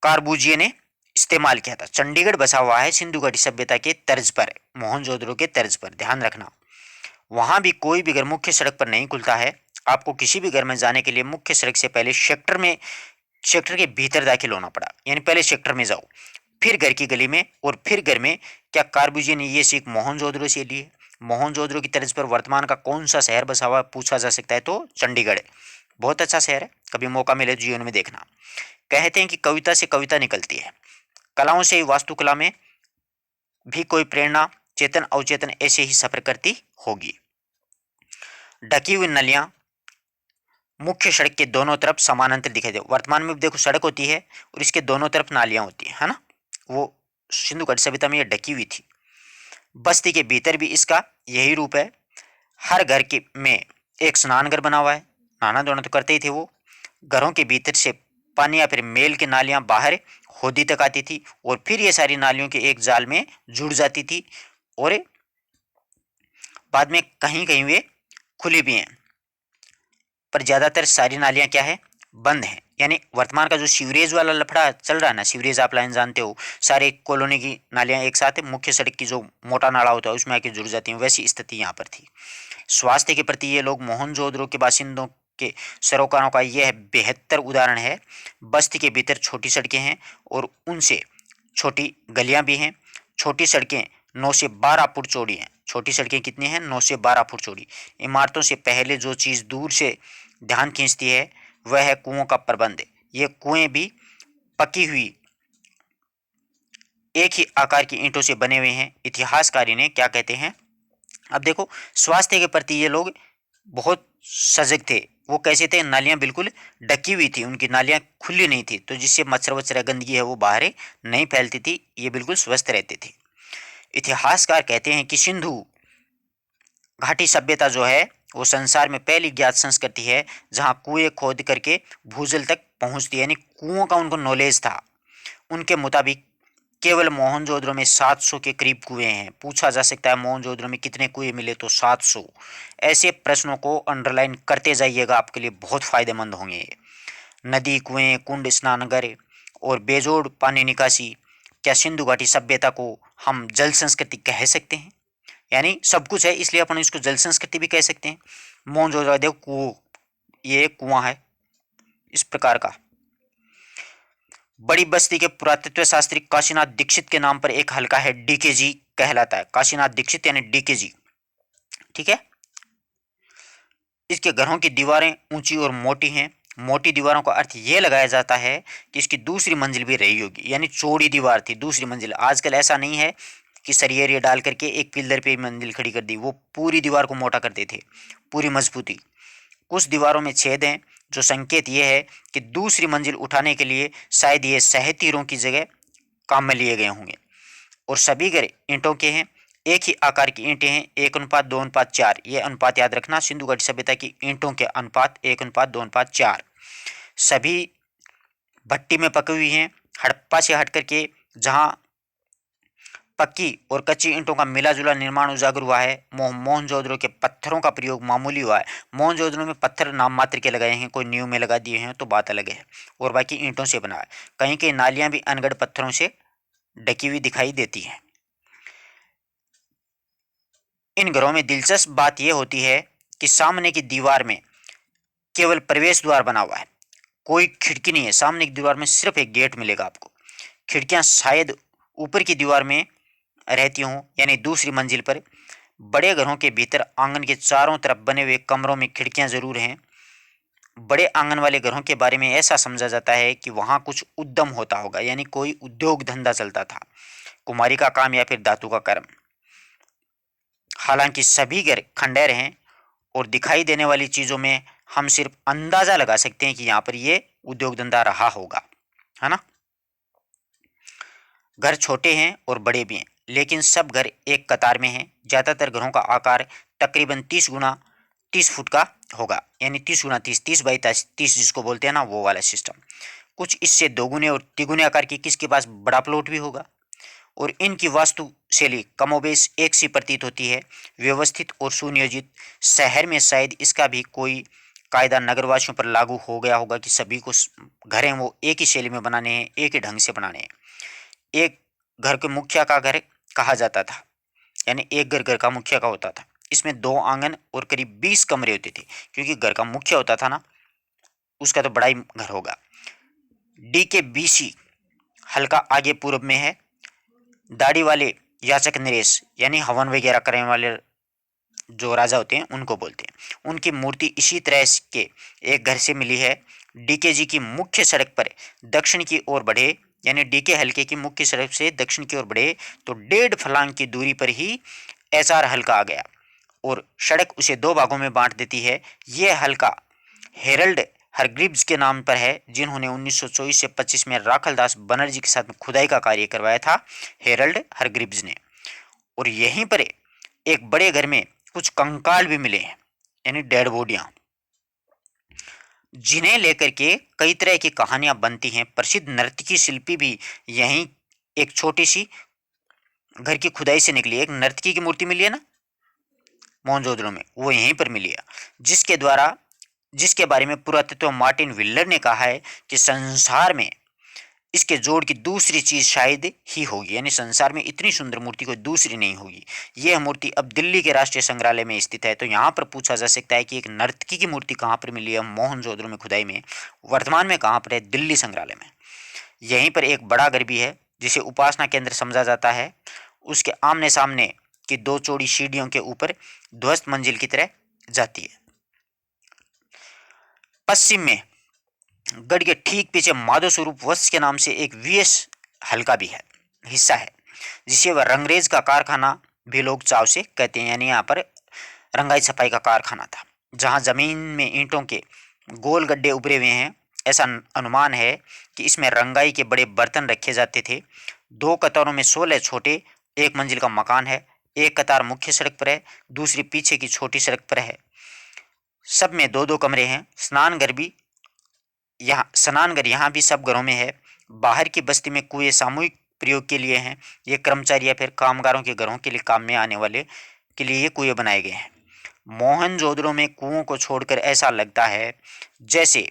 A: कार्बूजिए ने इस्तेमाल किया था। चंडीगढ़ बसा हुआ है सिंधु घाटी सभ्यता के तर्ज पर, मोहनजोदड़ो के तर्ज पर, ध्यान रखना। वहां भी कोई भी घर मुख्य सड़क पर नहीं खुलता है। आपको किसी भी घर में जाने के लिए मुख्य सड़क से पहले सेक्टर के भीतर दाखिल होना पड़ा, यानी पहले सेक्टर में जाओ, फिर घर की गली में, और फिर घर में। क्या कार्बूजिए ने ये सीख मोहनजोदड़ो से ली है? मोहनजोदड़ो की तर्ज पर वर्तमान का कौन सा शहर बसा हुआ पूछा जा सकता है तो चंडीगढ़ है। बहुत अच्छा शहर है, कभी मौका मिले तो जीवन में देखना। कहते हैं कि कविता से कविता निकलती है, कलाओं से ही वास्तुकला में भी कोई प्रेरणा चेतन अवचेतन ऐसे ही सफर करती होगी। ढकी हुई नलियां मुख्य सड़क के दोनों तरफ समानांतर दिखाई दे। वर्तमान में देखो सड़क होती है और इसके दोनों तरफ नालियां होती है ना, वो सिंधु घाटी सभ्यता में ये ढकी हुई थी। बस्ती के भीतर भी इसका यही रूप है। हर घर के में एक स्नान घर बना हुआ है, नहाना धोना तो करते ही थे वो। घरों के भीतर से पानी या फिर मेल की नालियां बाहर होदी तक आती थी, और फिर ये सारी नालियों के एक जाल में जुड़ जाती थी, और बाद में कहीं कहीं वे खुली भी हैं, पर ज्यादातर सारी नालियां क्या है, बंद हैं। यानी वर्तमान का जो सीवरेज वाला लफड़ा चल रहा है ना, सीवरेज आप लाइन जानते हो, सारे कॉलोनी की नालियां एक साथ है, मुख्य सड़क की जो मोटा नाला होता है उसमें आके जुड़ जाती हैं, वैसी स्थिति यहाँ पर थी। स्वास्थ्य के प्रति ये लोग मोहनजोदड़ो के बासिंदों के सरोकारों का यह बेहतर उदाहरण है। बस्ती के भीतर छोटी सड़कें हैं और उनसे छोटी गलियां भी हैं। छोटी सड़कें 9 से 12 फुट चौड़ी हैं। छोटी सड़कें कितनी हैं? 9 से 12 फुट चौड़ी। इमारतों से पहले जो चीज़ दूर से ध्यान खींचती है वह है कुओं का प्रबंध। ये कुएं भी पकी हुई एक ही आकार की ईंटों से बने हुए हैं। इतिहासकारी ने क्या कहते हैं, अब देखो, स्वास्थ्य के प्रति ये लोग बहुत सजग थे। वो कैसे थे? नालियां बिल्कुल ढकी हुई थी, उनकी नालियां खुली नहीं थी, तो जिससे मच्छर वच्छर गंदगी है वो बाहर नहीं फैलती थी, ये बिल्कुल स्वस्थ रहते थे। इतिहासकार कहते हैं कि सिंधु घाटी सभ्यता जो है वो संसार में पहली ज्ञात संस्कृति है जहां कुएं खोद करके भूजल तक पहुंचती है, यानी कुओं का उनको नॉलेज था। उनके मुताबिक केवल मोहनजोदड़ो में 700 के करीब कुएं हैं। पूछा जा सकता है मोहनजोदड़ो में कितने कुएं मिले, तो 700। ऐसे प्रश्नों को अंडरलाइन करते जाइएगा, आपके लिए बहुत फायदेमंद होंगे ये। नदी, कुएं, कुंड, स्नानघर और बेजोड़ पानी निकासी। क्या सिंधु घाटी सभ्यता को हम जल संस्कृति कह सकते हैं? यानी सब कुछ है, इसलिए अपन इसको जल संस्कृति भी कह सकते हैं। मोहनजोदड़ो देखो कुओं, ये कुआं है इस प्रकार का। बड़ी बस्ती के पुरातत्व शास्त्री काशीनाथ दीक्षित के नाम पर एक हल्का है, डीकेजी कहलाता है। काशीनाथ दीक्षित यानी डीकेजी, ठीक है। इसके घरों की दीवारें ऊंची और मोटी हैं। मोटी दीवारों का अर्थ यह लगाया जाता है कि इसकी दूसरी मंजिल भी रही होगी, यानी चौड़ी दीवार थी दूसरी मंजिल। आजकल ऐसा नहीं है कि सरिये डाल करके एक पिलर पे मंजिल खड़ी कर दी, वो पूरी दीवार को मोटा करते थे, पूरी मजबूती। कुछ दीवारों में छेद हैं, जो संकेत ये है कि दूसरी मंजिल उठाने के लिए शायद ये सहतीरों की जगह काम में लिए गए होंगे। और सभी घर ईंटों के हैं, एक ही आकार की ईंटें हैं, 1:2:4। ये अनुपात याद रखना, सिंधु घाटी सभ्यता की ईंटों के अनुपात 1:2:4। सभी भट्टी में पकी हुई हैं। हड़प्पा से हट करके जहां पक्की और कच्ची ईंटों का मिला जुला निर्माण उजागर हुआ है, मोहनजोदड़ो के पत्थरों का प्रयोग मामूली हुआ है। मोहनजोदड़ो में पत्थर नाम मात्र के लगाए हैं, कोई नींव में लगा दिए हैं तो बात अलग है, और बाकी ईंटों से बना है। कहीं कहीं नालियां भी अनगढ़ पत्थरों से ढकी हुई दिखाई देती हैं। इन घरों में दिलचस्प बात यह होती है कि सामने की दीवार में केवल प्रवेश द्वार बना हुआ है, कोई खिड़की नहीं है। सामने की दीवार में सिर्फ एक गेट मिलेगा आपको। खिड़कियां शायद ऊपर की दीवार में रहती हूँ, यानी दूसरी मंजिल पर। बड़े घरों के भीतर आंगन के चारों तरफ बने हुए कमरों में खिड़कियां जरूर हैं। बड़े आंगन वाले घरों के बारे में ऐसा समझा जाता है कि वहां कुछ उद्यम होता होगा, यानी कोई उद्योग धंधा चलता था। कुमारी का काम या फिर धातु का कर्म। हालांकि सभी घर खंडहर हैं और दिखाई देने वाली चीजों में हम सिर्फ अंदाजा लगा सकते हैं कि यहाँ पर ये उद्योग धंधा रहा होगा, है ना। घर छोटे हैं और बड़े भी हैं, लेकिन सब घर एक कतार में हैं। ज्यादातर घरों का आकार तकरीबन 30 फुट का होगा, यानी 30 × 30, 30 जिसको बोलते हैं ना, वो वाला सिस्टम। कुछ इससे दोगुने और तिगुने आकार की, किसके पास बड़ा प्लॉट भी होगा। और इनकी वास्तु शैली कमोबेश एक सी प्रतीत होती है, व्यवस्थित और सुनियोजित। शहर में शायद इसका भी कोई कायदा नगरवासियों पर लागू हो गया होगा कि सभी को घर हैं वो एक ही शैली में बनाने हैं, एक ही ढंग से बनाने हैं। एक घर के मुखिया का घर कहा जाता था, यानी एक घर घर का मुखिया का होता था। इसमें 2 आंगन और करीब 20 कमरे होते थे, क्योंकि घर का मुखिया होता था ना, उसका तो बड़ा ही घर होगा। डी के बीसी हल्का आगे पूर्व में है। दाढ़ी वाले याचक नरेश, यानी हवन वगैरह करने वाले जो राजा होते हैं उनको बोलते हैं। उनकी मूर्ति इसी तरह के एक घर से मिली है। डीके जी की मुख्य सड़क पर दक्षिण की ओर बढ़े, यानी डीके हल्के की मुख्य सड़क से दक्षिण की ओर बढ़े तो 1.5 फलांग की दूरी पर ही एचआर हल्का आ गया और सड़क उसे 2 भागों में बांट देती है। यह हल्का हेरल्ड हरग्रीव्स के नाम पर है, जिन्होंने 1924 से 25 में राखलदास बनर्जी के साथ खुदाई का कार्य करवाया था, हेरल्ड हरग्रीव्स ने। और यहीं पर एक बड़े घर में कुछ कंकाल भी मिले हैं, यानी डेड बॉडियां, जिन्हें लेकर के कई तरह की कहानियां बनती हैं। प्रसिद्ध नर्तकी शिल्पी भी यहीं एक छोटी सी घर की खुदाई से निकली। एक नर्तकी की मूर्ति मिली है ना मोहनजोदड़ो में, वो यहीं पर मिली है, जिसके बारे में पुरातत्व मार्टिन विल्लर ने कहा है कि संसार में इसके जोड़ की दूसरी चीज शायद ही होगी, यानी संसार में इतनी सुंदर मूर्ति कोई दूसरी नहीं होगी। यह मूर्ति अब दिल्ली के राष्ट्रीय संग्रहालय में स्थित है। तो यहाँ पर पूछा जा सकता है कि एक नर्तकी की मूर्ति कहाँ पर मिली है मोहनजोदड़ो में खुदाई में, वर्तमान में कहाँ पर है, दिल्ली संग्रहालय में। यहीं पर एक बड़ा घर भी है जिसे उपासना केंद्र समझा जाता है। उसके आमने सामने की 2 चौड़ी सीढ़ियों के ऊपर ध्वस्त मंजिल की तरह जाती है। पश्चिम में गढ़ के ठीक पीछे माधव स्वरूप वत्स के नाम से एक वीएस हल्का भी है, हिस्सा है, जिसे वह रंगरेज का कारखाना भी लोग चाव से कहते हैं, यानी यहाँ पर रंगाई छपाई का कारखाना था, जहाँ जमीन में ईंटों के गोल गड्ढे उभरे हुए हैं। ऐसा अनुमान है कि इसमें रंगाई के बड़े बर्तन रखे जाते थे। 2 कतारों में 16 छोटे 1 मंजिल का मकान है। एक कतार मुख्य सड़क पर है, दूसरी पीछे की छोटी सड़क पर है। सब में 2-2 कमरे हैं। स्नानघर यहाँ भी सब घरों में है। बाहर की बस्ती में कुएं सामूहिक प्रयोग के लिए हैं। ये कर्मचारी या फिर कामगारों के घरों के लिए काम में आने वाले के लिए ये कुएं बनाए गए हैं। मोहनजोदड़ो में कुओं को छोड़कर ऐसा लगता है जैसे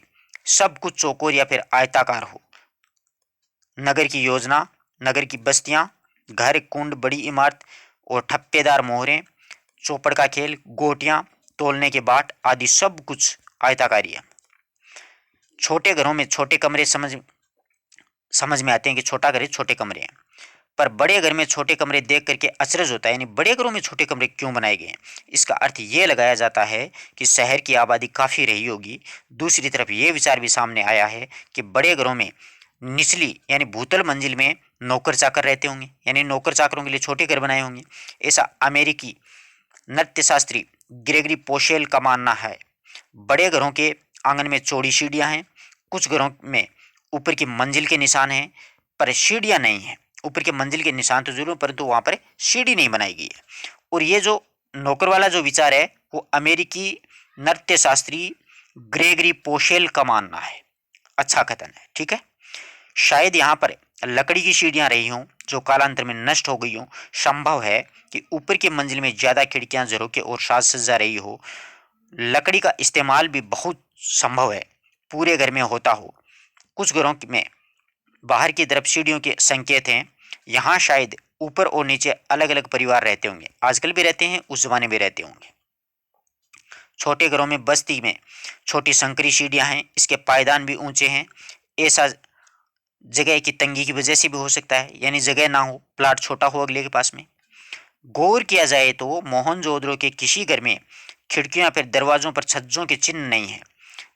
A: सब कुछ चौकोर या फिर आयताकार हो। नगर की योजना, नगर की बस्तियां, घर, कुंड, बड़ी इमारत और ठप्पेदार मोहरें, चौपड़ का खेल, गोटियां, तोलने के बाट आदि सब कुछ आयताकारी है। छोटे घरों में छोटे कमरे समझ में आते हैं कि छोटा घर है, छोटे कमरे हैं। पर बड़े घर में छोटे कमरे देख करके अचरज होता है, यानी बड़े घरों में छोटे कमरे क्यों बनाए गए हैं। इसका अर्थ ये लगाया जाता है कि शहर की आबादी काफ़ी रही होगी। दूसरी तरफ ये विचार भी सामने आया है कि बड़े घरों में निचली यानी भूतल मंजिल में नौकर चाकर रहते होंगे, यानी नौकर चाकरों के लिए छोटे घर बनाए होंगे। ऐसा अमेरिकी नृत्यशास्त्री ग्रेगरी पोशेल का मानना है। बड़े घरों के आंगन में चौड़ी सीढ़ियाँ हैं। कुछ घरों में ऊपर की मंजिल के निशान हैं पर सीढ़ियाँ नहीं हैं। ऊपर के मंजिल के निशान तो जरूर, परंतु वहाँ पर सीढ़ी नहीं बनाई गई है। और ये जो नौकर वाला जो विचार है वो अमेरिकी नृत्यशास्त्री ग्रेगरी पोशेल का मानना है। अच्छा कथन है, ठीक है। शायद यहाँ पर लकड़ी की सीढ़ियाँ रही हों जो कालांतर में नष्ट हो गई हों। संभव है कि ऊपर की मंजिल में ज़्यादा खिड़कियाँ, झरोखे और साज सज्जा रही हो। लकड़ी का इस्तेमाल भी बहुत संभव है पूरे घर में होता हो। कुछ घरों में बाहर की तरफ सीढ़ियों के संकेत हैं। यहाँ शायद ऊपर और नीचे अलग अलग परिवार रहते होंगे। आजकल भी रहते हैं, उस जमाने में रहते होंगे। छोटे घरों में बस्ती में छोटी संकरी सीढ़ियाँ हैं। इसके पायदान भी ऊंचे हैं। ऐसा जगह की तंगी की वजह से भी हो सकता है, यानी जगह ना हो, प्लाट छोटा हो अगले के पास में। गौर किया जाए तो मोहनजोदड़ो के किसी घर में खिड़कियों पर दरवाजों पर छज्जों के चिन्ह नहीं है।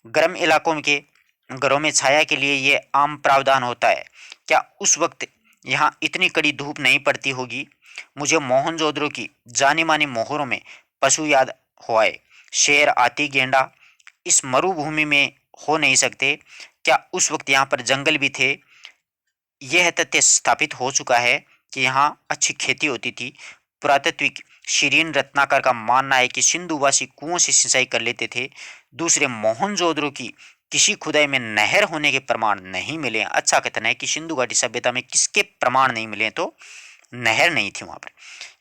A: गर्म इलाकों के घरों में छाया के लिए ये आम प्रावधान होता है। क्या उस वक्त यहाँ इतनी कड़ी धूप नहीं पड़ती होगी। मुझे मोहनजोदड़ो की जानी मानी मोहरों में पशु याद हो आए। शेर, हाथी, गेंडा इस मरुभूमि में हो नहीं सकते। क्या उस वक्त यहाँ पर जंगल भी थे? यह तथ्य स्थापित हो चुका है कि यहाँ अच्छी खेती होती थी। पुरातात्विक शिरीन रत्नाकर का मानना है कि सिंधुवासी कुओं से सिंचाई कर लेते थे। दूसरे, मोहनजोदड़ो की किसी खुदाई में नहर होने के प्रमाण नहीं मिले। अच्छा कथन है कि सिंधु घाटी सभ्यता में किसके प्रमाण नहीं मिले, तो नहर नहीं थी वहां पर।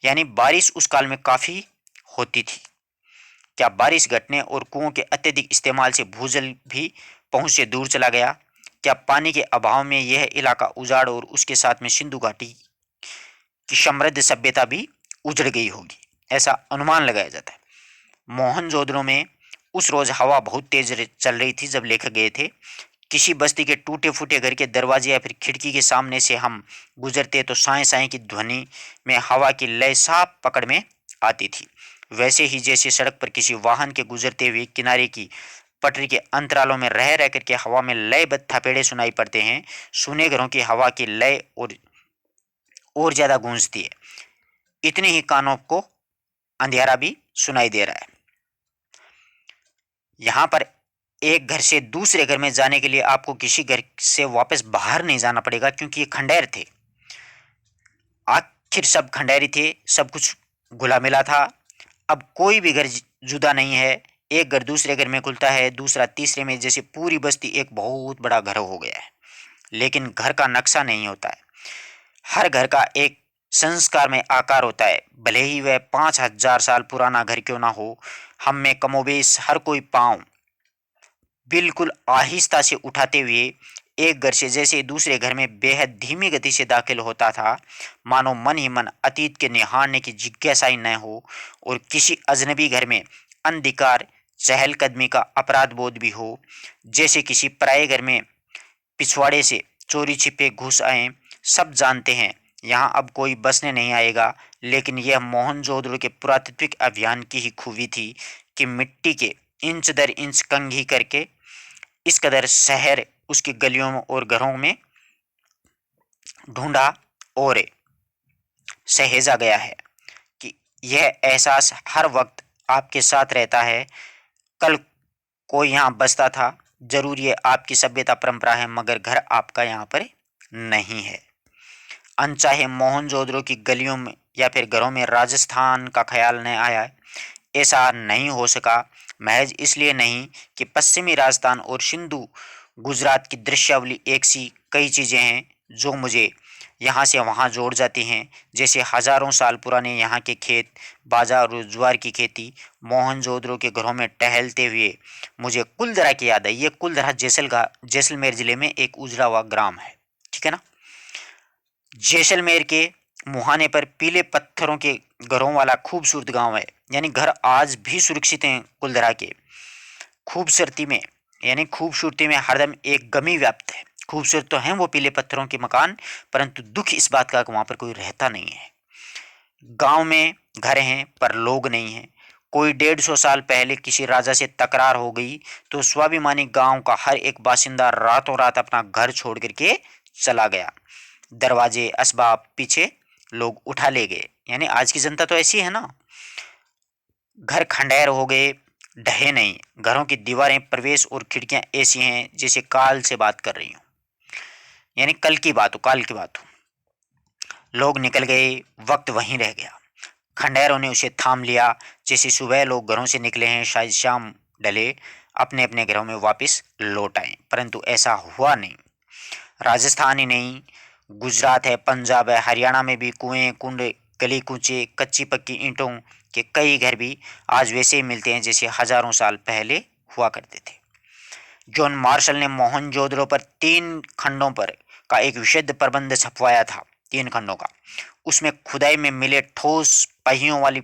A: यानी बारिश उस काल में काफी होती थी। क्या बारिश घटने और कुओं के अत्यधिक इस्तेमाल से भूजल भी पहुंच से दूर चला गया? क्या पानी के अभाव में यह इलाका उजाड़ और उसके साथ में सिंधु घाटी की समृद्ध सभ्यता भी उजड़ गई होगी? ऐसा अनुमान लगाया जाता है। मोहनजोदड़ो में उस रोज हवा बहुत तेज चल रही थी जब लेखक गए थे। किसी बस्ती के टूटे फूटे घर के दरवाजे या फिर खिड़की के सामने से हम गुजरते तो साए साए की ध्वनि में हवा की लय साफ पकड़ में आती थी। वैसे ही जैसे सड़क पर किसी वाहन के गुजरते हुए किनारे की पटरी के अंतरालों में रह रह करके हवा में लयबद्ध थपेड़े सुनाई पड़ते हैं, सुने घरों की हवा की लय और ज्यादा गूंजती है। इतने ही कानों को अंधेरा भी सुनाई दे रहा है। यहाँ पर एक घर से दूसरे घर में जाने के लिए आपको किसी घर से वापस बाहर नहीं जाना पड़ेगा, क्योंकि ये खंडेर थे। आखिर सब खंडेरी थे, सब कुछ घुला मिला था। अब कोई भी घर जुदा नहीं है। एक घर दूसरे घर में खुलता है, दूसरा तीसरे में, जैसे पूरी बस्ती एक बहुत बड़ा घर हो गया है। लेकिन घर का नक्शा नहीं होता है। हर घर का एक संस्कार में आकार होता है, भले ही वह 5,000 साल पुराना घर क्यों ना हो। हम में कमोबेश हर कोई पांव बिल्कुल आहिस्ता से उठाते हुए एक घर से जैसे दूसरे घर में बेहद धीमी गति से दाखिल होता था, मानो मन ही मन अतीत के निहारने की जिज्ञासा ही न हो, और किसी अजनबी घर में अंधिकार चहलकदमी का अपराध बोध भी हो। जैसे किसी पराये घर में पिछवाड़े से चोरी छिपे घुस आए। सब जानते हैं यहाँ अब कोई बसने नहीं आएगा, लेकिन यह मोहनजोदड़ो के पुरातात्विक अभियान की ही खूबी थी कि मिट्टी के इंच दर इंच कंघी करके इस कदर शहर उसकी गलियों और घरों में ढूंढा और सहेजा गया है कि यह एहसास हर वक्त आपके साथ रहता है। कल कोई यहाँ बसता था, जरूर ये आपकी सभ्यता परंपरा है, मगर घर आपका यहाँ पर नहीं है। अनचाहे मोहनजोदड़ो की गलियों में या फिर घरों में राजस्थान का ख्याल न आया। ऐसा नहीं हो सका, महज इसलिए नहीं कि पश्चिमी राजस्थान और सिंधु गुजरात की दृश्यावली एक सी कई चीज़ें हैं जो मुझे यहाँ से वहाँ जोड़ जाती हैं। जैसे हजारों साल पुराने यहाँ के खेत, बाजार और ज्वार की खेती। मोहनजोदड़ो के घरों में टहलते हुए मुझे कुलधरा की याद है। ये कुलधरा जैसलमेर जिले में एक उजड़ा हुआ ग्राम है, ठीक है ना। जैसलमेर के मुहाने पर पीले पत्थरों के घरों वाला खूबसूरत गांव है। यानी घर आज भी सुरक्षित हैं कुलधरा के। खूबसूरती में यानी खूबसूरती में हरदम एक गमी व्याप्त है। खूबसूरत तो हैं वो पीले पत्थरों के मकान, परंतु दुख इस बात का वहां पर कोई रहता नहीं है। गांव में घर हैं पर लोग नहीं हैं। कोई 150 साल पहले किसी राजा से तकरार हो गई तो स्वाभिमानी गांव का हर एक बासिंदा रातों रात अपना घर छोड़ करके चला गया। दरवाजे असबाब पीछे लोग उठा ले गए। यानी आज की जनता तो ऐसी है ना। घर खंडेर हो गए, ढहे नहीं। घरों की दीवारें, प्रवेश और खिड़कियां ऐसी हैं जैसे काल से बात कर रही हूं। यानी कल की बात हो, काल की बात हो। लोग निकल गए, वक्त वहीं रह गया। खंडेरों ने उसे थाम लिया। जैसे सुबह लोग घरों से निकले हैं, शायद शाम ढले अपने अपने घरों में वापस लौट आए, परंतु ऐसा हुआ नहीं। राजस्थान ही नहीं, गुजरात है, पंजाब है, हरियाणा में भी कुएं, कुंड, गली कूचे, कच्ची पक्की ईंटों के कई घर भी आज वैसे ही मिलते हैं जैसे हजारों साल पहले हुआ करते थे। जॉन मार्शल ने मोहनजोदड़ो पर 3 खंडों पर का एक विशद प्रबंध छपवाया था। 3 खंडों का। उसमें खुदाई में मिले ठोस पहियों वाली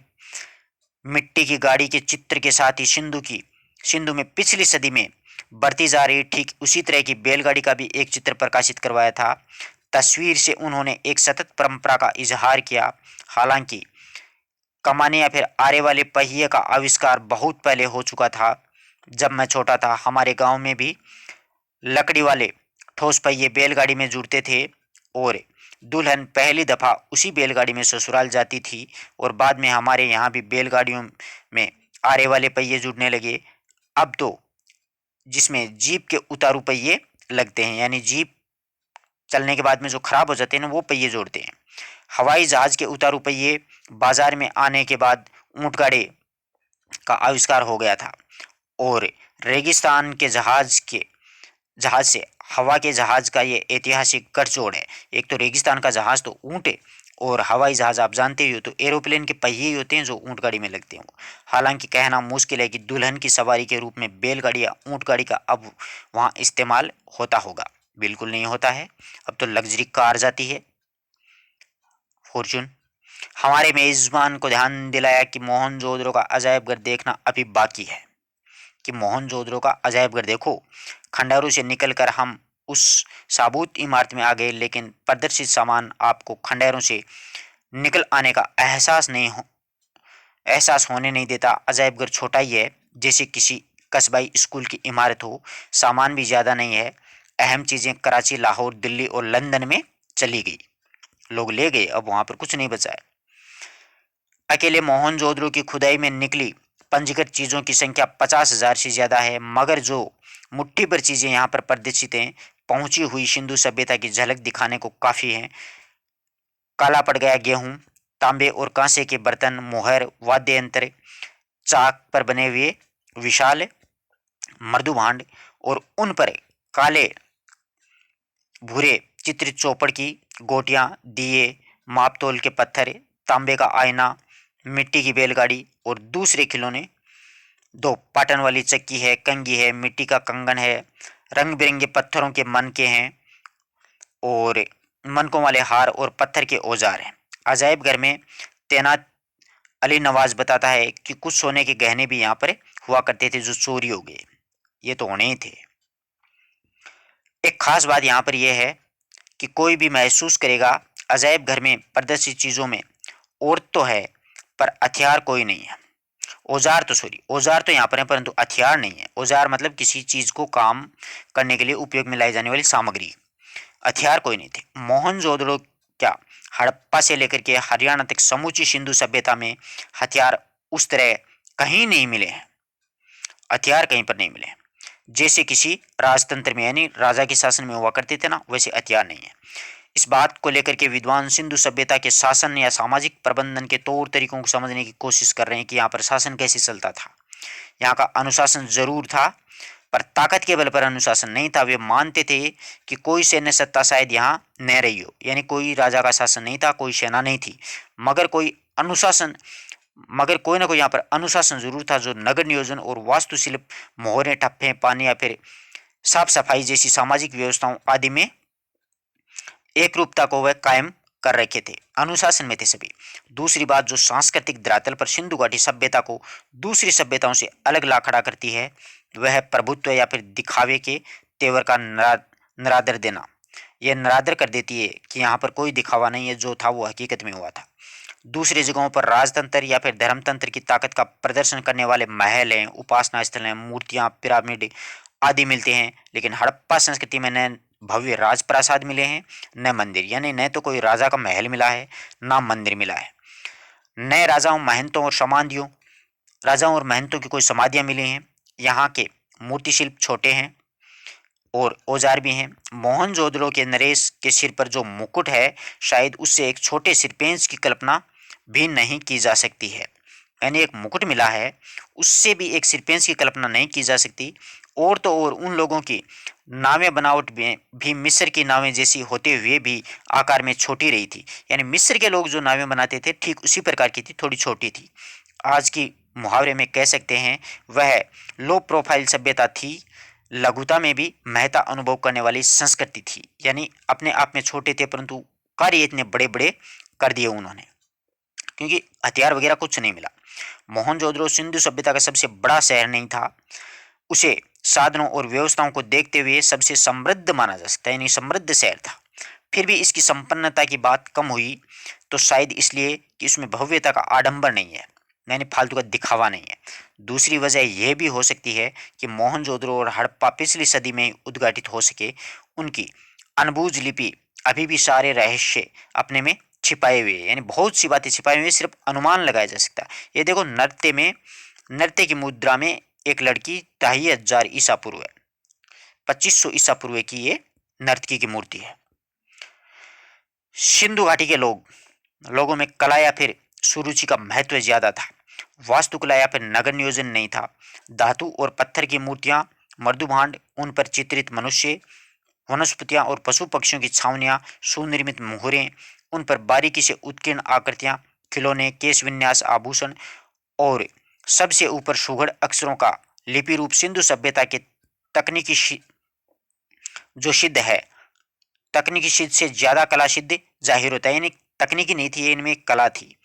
A: मिट्टी की गाड़ी के चित्र के साथ ही सिंधु में पिछली सदी में बढ़ती जा रही ठीक उसी तरह की बैलगाड़ी का भी एक चित्र प्रकाशित करवाया था। तस्वीर से उन्होंने एक सतत परंपरा का इजहार किया। हालांकि कमाने या फिर आरे वाले पहिए का आविष्कार बहुत पहले हो चुका था। जब मैं छोटा था हमारे गांव में भी लकड़ी वाले ठोस पहिए बैलगाड़ी में जुड़ते थे और दुल्हन पहली दफा उसी बैलगाड़ी में ससुराल जाती थी और बाद में हमारे यहाँ भी बैलगाड़ियों में आरे वाले पहिए जुड़ने लगे। अब तो जिसमें जीप के उतारू पहिए लगते हैं, यानी जीप चलने के बाद में जो खराब हो जाते हैं ना, वो पहिए जोड़ते हैं। हवाई जहाज के उतारू पहिए बाजार में आने के बाद ऊंट गाड़ी का आविष्कार हो गया था और रेगिस्तान के जहाज से हवा के जहाज का ये ऐतिहासिक गठजोड़ है। एक तो रेगिस्तान का जहाज तो ऊंट है और हवाई जहाज आप जानते ही हो तो एरोप्लेन के पहिए ही होते हैं जो ऊंट गाड़ी में लगते हैं। हालांकि कहना मुश्किल है कि दुल्हन की सवारी के रूप में बैलगाड़ी या ऊंट गाड़ी का अब वहां इस्तेमाल होता होगा। बिल्कुल नहीं होता है, अब तो लग्जरी कार जाती है, फॉर्चून। हमारे मेजबान को ध्यान दिलाया कि मोहनजोदड़ो का अजायबघर देखना अभी बाकी है, कि मोहनजोदड़ो का अजायबघर देखो। खंडारू से निकलकर हम उस साबुत इमारत में आ गए, लेकिन प्रदर्शित सामान आपको खंडारों से निकल आने का एहसास होने नहीं देता। अजायबघर छोटा ही है, जैसे किसी कस्बाई स्कूल की इमारत हो। सामान भी ज़्यादा नहीं है। अहम चीज़ें कराची, लाहौर, दिल्ली और लंदन में चली गई, लोग ले गए, अब वहाँ पर कुछ नहीं बचा है। अकेले मोहनजोदड़ो की खुदाई में निकली पंजीकृत चीज़ों की संख्या 50,000 से ज़्यादा है, मगर जो मुट्ठी भर चीज़ें यहाँ पर प्रदर्शित हैं, पहुंची हुई सिंधु सभ्यता की झलक दिखाने को काफ़ी है। काला पड़ गया गेहूं, तांबे और कांसे के बर्तन, मोहर, वाद्य यंत्र, चाक पर बने हुए विशाल मृदुभांड और उन पर काले भूरे चित्रित चौपड़ की गोटियां, दिए, मापतोल के पत्थर, तांबे का आईना, मिट्टी की बैलगाड़ी और दूसरे खिलौने। दो पाटन वाली चक्की है, कंघी है, मिट्टी का कंगन है, रंग बिरंगे पत्थरों के मनके हैं और मनकों वाले हार और पत्थर के औजार हैं। अजायब घर में तैनात अली नवाज बताता है कि कुछ सोने के गहने भी यहाँ पर हुआ करते थे जो चोरी हो गए। ये तो होने ही थे। एक खास बात यहाँ पर यह है कि कोई भी महसूस करेगा अजायब घर में प्रदर्शित चीज़ों में औरत तो है पर हथियार कोई नहीं है। औजार तो यहाँ पर है परंतु हथियार नहीं है। औजार मतलब किसी चीज़ को काम करने के लिए उपयोग में लाई जाने वाली सामग्री। हथियार कोई नहीं थे। मोहनजोदड़ो क्या, हड़प्पा से लेकर के हरियाणा तक समूची सिंधु सभ्यता में हथियार उस तरह कहीं नहीं मिले हैं। हथियार कहीं पर नहीं मिले हैं। जैसे किसी राजतंत्र में यानी राजा के शासन में हुआ करते थे ना, वैसे हथियार नहीं है। इस बात को लेकर के विद्वान सिंधु सभ्यता के शासन या सामाजिक प्रबंधन के तौर तरीकों को समझने की कोशिश कर रहे हैं कि यहाँ पर शासन कैसे चलता था। यहाँ का अनुशासन जरूर था पर ताकत के बल पर अनुशासन नहीं था। वे मानते थे कि कोई सैन्य सत्ता शायद यहाँ न रही हो, यानी कोई राजा का शासन नहीं था, कोई सेना नहीं थी, मगर कोई ना कोई यहाँ पर अनुशासन जरूर था जो नगर नियोजन और वास्तुशिल्प, मोहरे, ठप्पे, पानी या फिर साफ सफाई जैसी सामाजिक व्यवस्थाओं आदि में एक रूपता को वह कायम कर रखे थे। अनुशासन में थे सभी। दूसरी बात जो सांस्कृतिक धरातल पर सिंधु घाटी सभ्यता को दूसरी सभ्यताओं से अलग ला खड़ा करती है वह प्रभुत्व या फिर दिखावे के तेवर का नरादर देना। यह नरादर कर देती है कि यहाँ पर कोई दिखावा नहीं है, जो था वो हकीकत में हुआ था। दूसरी जगहों पर राजतंत्र या फिर धर्मतंत्र की ताकत का प्रदर्शन करने वाले महल हैं, उपासना स्थल हैं, मूर्तियाँ, पिरामिड आदि मिलते हैं, लेकिन हड़प्पा संस्कृति में न भव्य राजप्रासाद मिले हैं न मंदिर, यानी न तो कोई राजा का महल मिला है न मंदिर मिला है। न राजाओं और महंतों की कोई समाधियाँ मिली हैं। यहाँ के मूर्ति शिल्प छोटे हैं और औजार भी हैं। मोहनजोदड़ो के नरेश के सिर पर जो मुकुट है शायद उससे एक छोटे सिरपेंच की कल्पना भी नहीं की जा सकती है। यानी एक मुकुट मिला है, उससे भी एक सिरपेंच की कल्पना नहीं की जा सकती। और तो और उन लोगों की नावें बनावट में भी मिस्र की नावें जैसी होते हुए भी आकार में छोटी रही थी। यानी मिस्र के लोग जो नावें बनाते थे ठीक उसी प्रकार की थी, थोड़ी छोटी थी। आज की मुहावरे में कह सकते हैं वह लो प्रोफाइल सभ्यता थी, लघुता में भी महत्ता अनुभव करने वाली संस्कृति थी। यानी अपने आप में छोटे थे परंतु कार्य इतने बड़े बड़े कर दिए उन्होंने, क्योंकि हथियार वगैरह कुछ नहीं मिला। मोहनजोदड़ो सिंधु सभ्यता का सबसे बड़ा शहर नहीं था, उसे साधनों और व्यवस्थाओं को देखते हुए सबसे समृद्ध माना जा सकता है, यानी समृद्ध शहर था। फिर भी इसकी संपन्नता की बात कम हुई तो शायद इसलिए कि उसमें भव्यता का आडंबर नहीं है, यानी फालतू का दिखावा नहीं है। दूसरी वजह यह भी हो सकती है कि मोहनजोदड़ो और हड़प्पा पिछली सदी में उद्घाटित हो सके। उनकी अनबूझ लिपि अभी भी सारे रहस्य अपने में छिपाए हुए हैं, यानी बहुत सी बातें छिपाई हुई हैं, सिर्फ अनुमान लगाया जा सकता है। ये देखो, नृत्य की मुद्रा में एक लड़की 2500 ईसा पूर्व है, 2500 ईसा पूर्व की ये नर्तकी की मूर्ति है। सिंधु घाटी के लोगों में कला या फिर सुरुचि का महत्व ज्यादा था। वास्तुकला या फिर नगर नियोजन नहीं था। धातु और पत्थर की मूर्तियां, मृदुभांड, उन पर चित्रित मनुष्य, वनस्पतियां और पशु पक्षियों की छावनियां, सुनिर्मित मोहरें, उन पर बारीकी से उत्कीर्ण आकृतियां, खिलौने, केश विन्यास, आभूषण और सबसे ऊपर सुघड़ अक्षरों का लिपि रूप सिंधु सभ्यता के तकनीकी जो सिद्ध है, तकनीकी सिद्ध से ज्यादा कला सिद्ध जाहिर होता है, यानी तकनीकी नहीं थी, इनमें कला थी।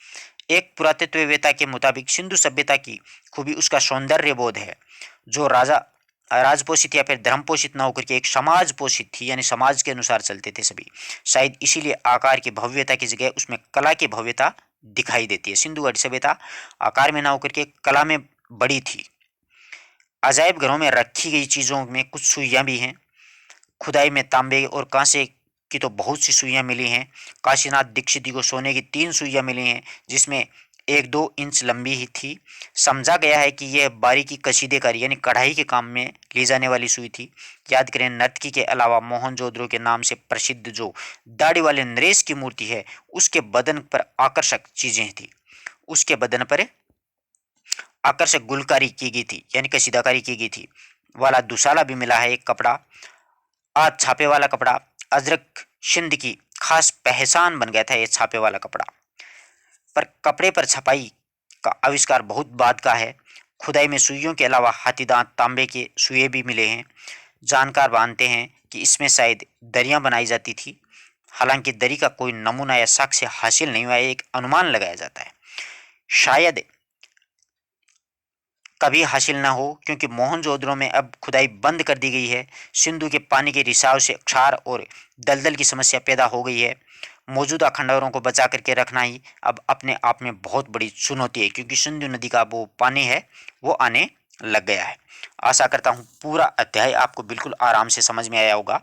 A: एक पुरातत्ववेत्ता के मुताबिक सिंधु सभ्यता की खूबी उसका सौंदर्य बोध है, जो राजपोषित या फिर धर्म पोषित न होकर के एक समाज पोषित थी, यानी समाज के अनुसार चलते थे सभी। शायद इसीलिए आकार की भव्यता की जगह उसमें कला की भव्यता दिखाई देती है। सिंधु घाटी सभ्यता आकार में ना होकर के कला में बड़ी थी। अजायब घरों में रखी गई चीजों में कुछ सुइयां भी हैं। खुदाई में तांबे और कांसे की तो बहुत सी सुइयां मिली हैं। काशीनाथ दीक्षित जी को सोने की 3 सुइयां मिली हैं, जिसमें 1-2 इंच लंबी ही थी। समझा गया है कि यह बारीकी कशीदेकारी यानी कढ़ाई के काम में ली जाने वाली सुई थी। याद करें, नर्तकी के अलावा मोहनजोदड़ो के नाम से प्रसिद्ध जो दाढ़ी वाले नरेश की मूर्ति है, उसके बदन पर आकर्षक चीजें थी। उसके बदन पर आकर्षक गुलकारी की गई थी, यानी कशीदाकारी की गई थी। वाला दुसाला भी मिला है, एक कपड़ा आज छापे वाला कपड़ा अजरक सिंध की खास पहचान बन गया था, ये छापे वाला कपड़ा। पर कपड़े पर छपाई का आविष्कार बहुत बाद का है। खुदाई में सुइयों के अलावा हाथीदांत, तांबे के सुए भी मिले हैं। जानकार मानते हैं कि इसमें शायद दरियां बनाई जाती थी। हालांकि दरी का कोई नमूना या साक्ष्य हासिल नहीं हुआ है, एक अनुमान लगाया जाता है। शायद कभी हासिल ना हो, क्योंकि मोहनजोदड़ो में अब खुदाई बंद कर दी गई है। सिंधु के पानी के रिसाव से क्षार और दलदल की समस्या पैदा हो गई है। मौजूदा खंडहरों को बचा करके रखना ही अब अपने आप में बहुत बड़ी चुनौती है, क्योंकि सिंधु नदी का वो पानी है वो आने लग गया है। आशा करता हूँ पूरा अध्याय आपको बिल्कुल आराम से समझ में आया होगा।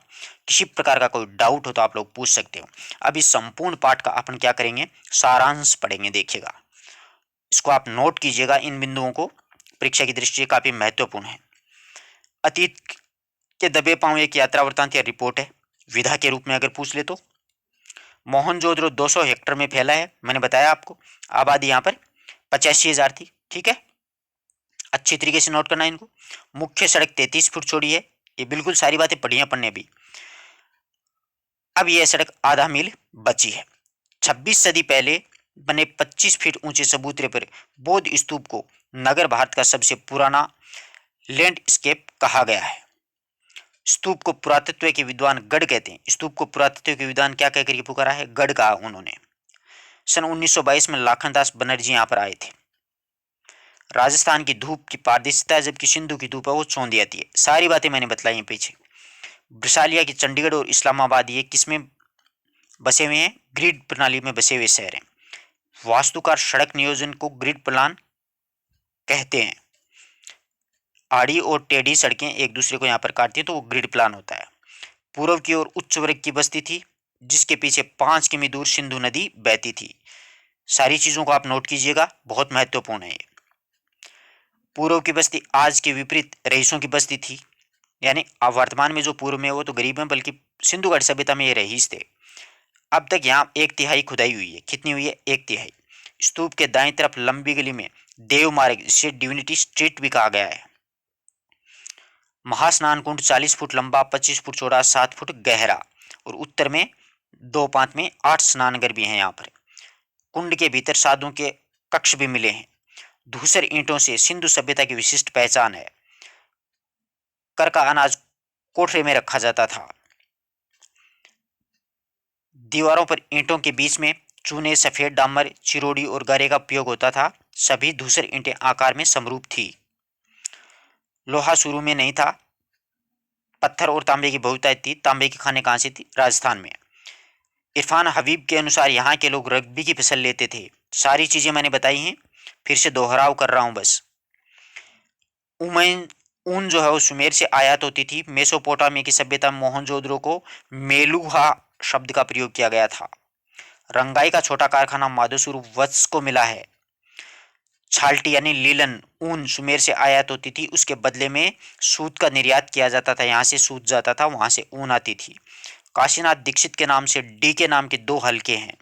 A: किसी प्रकार का कोई डाउट हो तो आप लोग पूछ सकते हो। अब इस संपूर्ण पाठ का अपन क्या करेंगे, सारांश पढ़ेंगे, देखिएगा। इसको आप नोट कीजिएगा, इन बिंदुओं को परीक्षा की दृष्टि से काफी महत्वपूर्ण है। अतीत के दबे पांव एक यात्रा वृत्तांत या रिपोर्ट है। विधा के रूप में अगर पूछ ले तो मोहनजोदड़ो 200 हेक्टेयर में फैला है, मैंने बताया आपको। आबादी यहाँ पर 85,000 थी, ठीक है। अच्छी तरीके से नोट करना इनको। मुख्य सड़क 33 फुट चौड़ी है, ये बिल्कुल सारी बातें पढ़ी पढ़ने भी। अब यह सड़क आधा मील बची है। 26 सदी पहले बने 25 फीट ऊंचे चबूतरे पर बौद्ध स्तूप को नगर भारत का सबसे पुराना लैंडस्केप कहा गया है। स्तूप को पुरातत्व के विद्वान गढ़ कहते हैं। स्तूप को पुरातत्व के विद्वान क्या कहकर के पुकारा है, गढ़ कहा उन्होंने। सन 1922 में लाखनदास बनर्जी यहाँ पर आए थे। राजस्थान की धूप की पारदर्शिता जबकि सिंधु की धूप है वो चौंधी आती है। सारी बातें मैंने बतलाई हैं पीछे। ब्रिसालिया की चंडीगढ़ और इस्लामाबाद ये किसमें बसे हुए हैं, ग्रिड प्रणाली में बसे हुए शहर हैं। वास्तुकार सड़क नियोजन को ग्रिड प्लान कहते हैं। आड़ी और टेढ़ी सड़कें एक दूसरे को यहाँ पर काटती हैं तो वो ग्रिड प्लान होता है। पूर्व की ओर उच्च वर्ग की बस्ती थी, जिसके पीछे 5 किमी दूर सिंधु नदी बहती थी। सारी चीजों को आप नोट कीजिएगा, बहुत महत्वपूर्ण है ये। पूर्व की बस्ती आज के विपरीत रईसों की बस्ती थी, यानी अब वर्तमान में जो पूर्व में वो तो गरीब हैं, बल्कि सिंधु घाटी सभ्यता में ये रईस थे। अब तक यहाँ 1/3 खुदाई हुई है। कितनी हुई है, 1/3। स्तूप के दाएं तरफ लंबी गली में देव मार्ग, जिसे डिविनिटी स्ट्रीट भी कहा गया है। महास्नान कुंड 40 फुट लंबा, 25 फुट चौड़ा, 7 फुट गहरा और उत्तर में 2-5 में 8 स्नानघर भी हैं यहाँ पर। कुंड के भीतर साधुओं के कक्ष भी मिले हैं। धूसर ईंटों से सिंधु सभ्यता की विशिष्ट पहचान है। कर का अनाज कोठरे में रखा जाता था। दीवारों पर ईंटों के बीच में चूने, सफेद डामर, चिरोड़ी और गारे का उपयोग होता था। सभी धूसर ईंटें आकार में समरूप थी। लोहा शुरू में नहीं था। पत्थर और तांबे की बहुतायत थी। तांबे की खाने कहाँ से थी, राजस्थान में। इरफान हबीब के अनुसार यहाँ के लोग रग्बी की फिसल लेते थे। सारी चीजें मैंने बताई हैं, फिर से दोहराव कर रहा हूं बस। उमैन ऊन जो है वो सुमेर से आयात होती थी। मेसोपोटामिया की सभ्यता मोहनजोदड़ो को मेलुहा शब्द का प्रयोग किया गया था। रंगाई का छोटा कारखाना माधुसूर वत्स को मिला है। छाल्टी यानी लीलन ऊन सुमेर से आयात होती थी, उसके बदले में सूत का निर्यात किया जाता था। यहाँ से सूत जाता था, वहां से ऊन आती थी। काशीनाथ दीक्षित के नाम से डी के नाम के 2 हल्के हैं।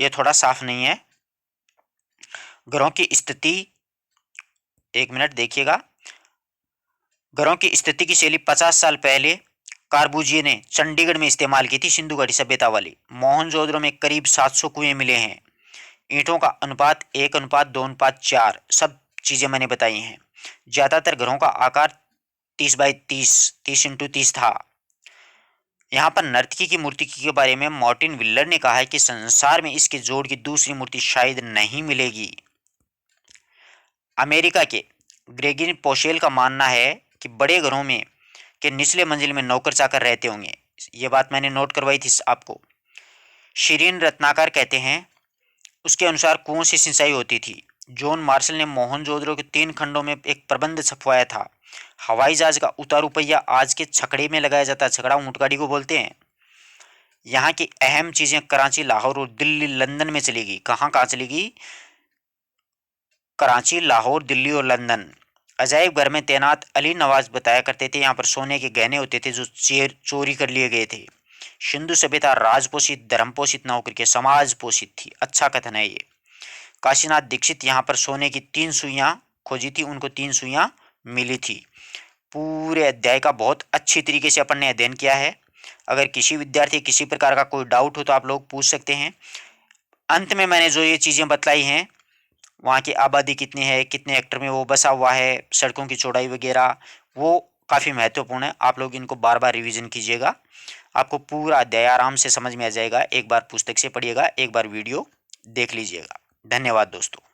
A: ये थोड़ा साफ नहीं है। ग्रहों की स्थिति, 1 मिनट देखिएगा। ग्रहों की स्थिति की शैली 50 साल पहले कार्बूजिए ने चंडीगढ़ में इस्तेमाल की थी। सिंधु घाटी सभ्यता वाली मोहनजोदड़ो में करीब 700 कुएं मिले हैं। ईंटों का अनुपात 1:2:4, सब चीजें मैंने बताई हैं। ज्यादातर घरों का आकार 30x30, 30x30 था। यहाँ पर नर्तकी की मूर्ति के बारे में मार्टिन विल्लर ने कहा है कि संसार में इसके जोड़ की दूसरी मूर्ति शायद नहीं मिलेगी। अमेरिका के ग्रेगिन पोशेल का मानना है कि बड़े घरों में के निचले मंजिल में नौकर चाकर रहते होंगे। ये बात मैंने नोट करवाई थी आपको। शिरीन रत्नाकर कहते हैं, उसके अनुसार कुओं से सिंचाई होती थी। जॉन मार्शल ने मोहनजोदड़ो के 3 खंडों में एक प्रबंध छपवाया था। हवाई जहाज का उतारू पहिया आज के छकड़े में लगाया जाता है। छकड़ा ऊंट गाड़ी को बोलते हैं। यहाँ की अहम चीजें कराची, लाहौर और दिल्ली, लंदन में चलेगी। कहाँ कहाँ चलेगी? कराची, लाहौर, दिल्ली और लंदन। अजायब घर में तैनात अली नवाज बताया करते थे, यहाँ पर सोने के गहने होते थे जो चोरी कर लिए गए थे। सिंधु सभ्यता राजपोषित, धर्म पोषित न होकर के समाज पोषित थी। अच्छा कथन है ये। काशीनाथ दीक्षित यहाँ पर सोने की 3 सुइयां खोजी थी, उनको 3 सुइयां मिली थी। पूरे अध्याय का बहुत अच्छी तरीके से अपन ने अध्ययन किया है। अगर किसी विद्यार्थी किसी प्रकार का कोई डाउट हो तो आप लोग पूछ सकते हैं। अंत में मैंने जो ये चीज़ें बतलाई हैं, वहाँ की आबादी कितनी है, कितने हेक्टर में वो बसा हुआ है, सड़कों की चौड़ाई वगैरह, वो काफ़ी महत्वपूर्ण है। आप लोग इनको बार बार रिवीजन कीजिएगा, आपको पूरा अध्याय आराम से समझ में आ जाएगा। एक बार पुस्तक से पढ़िएगा, एक बार वीडियो देख लीजिएगा। धन्यवाद दोस्तों।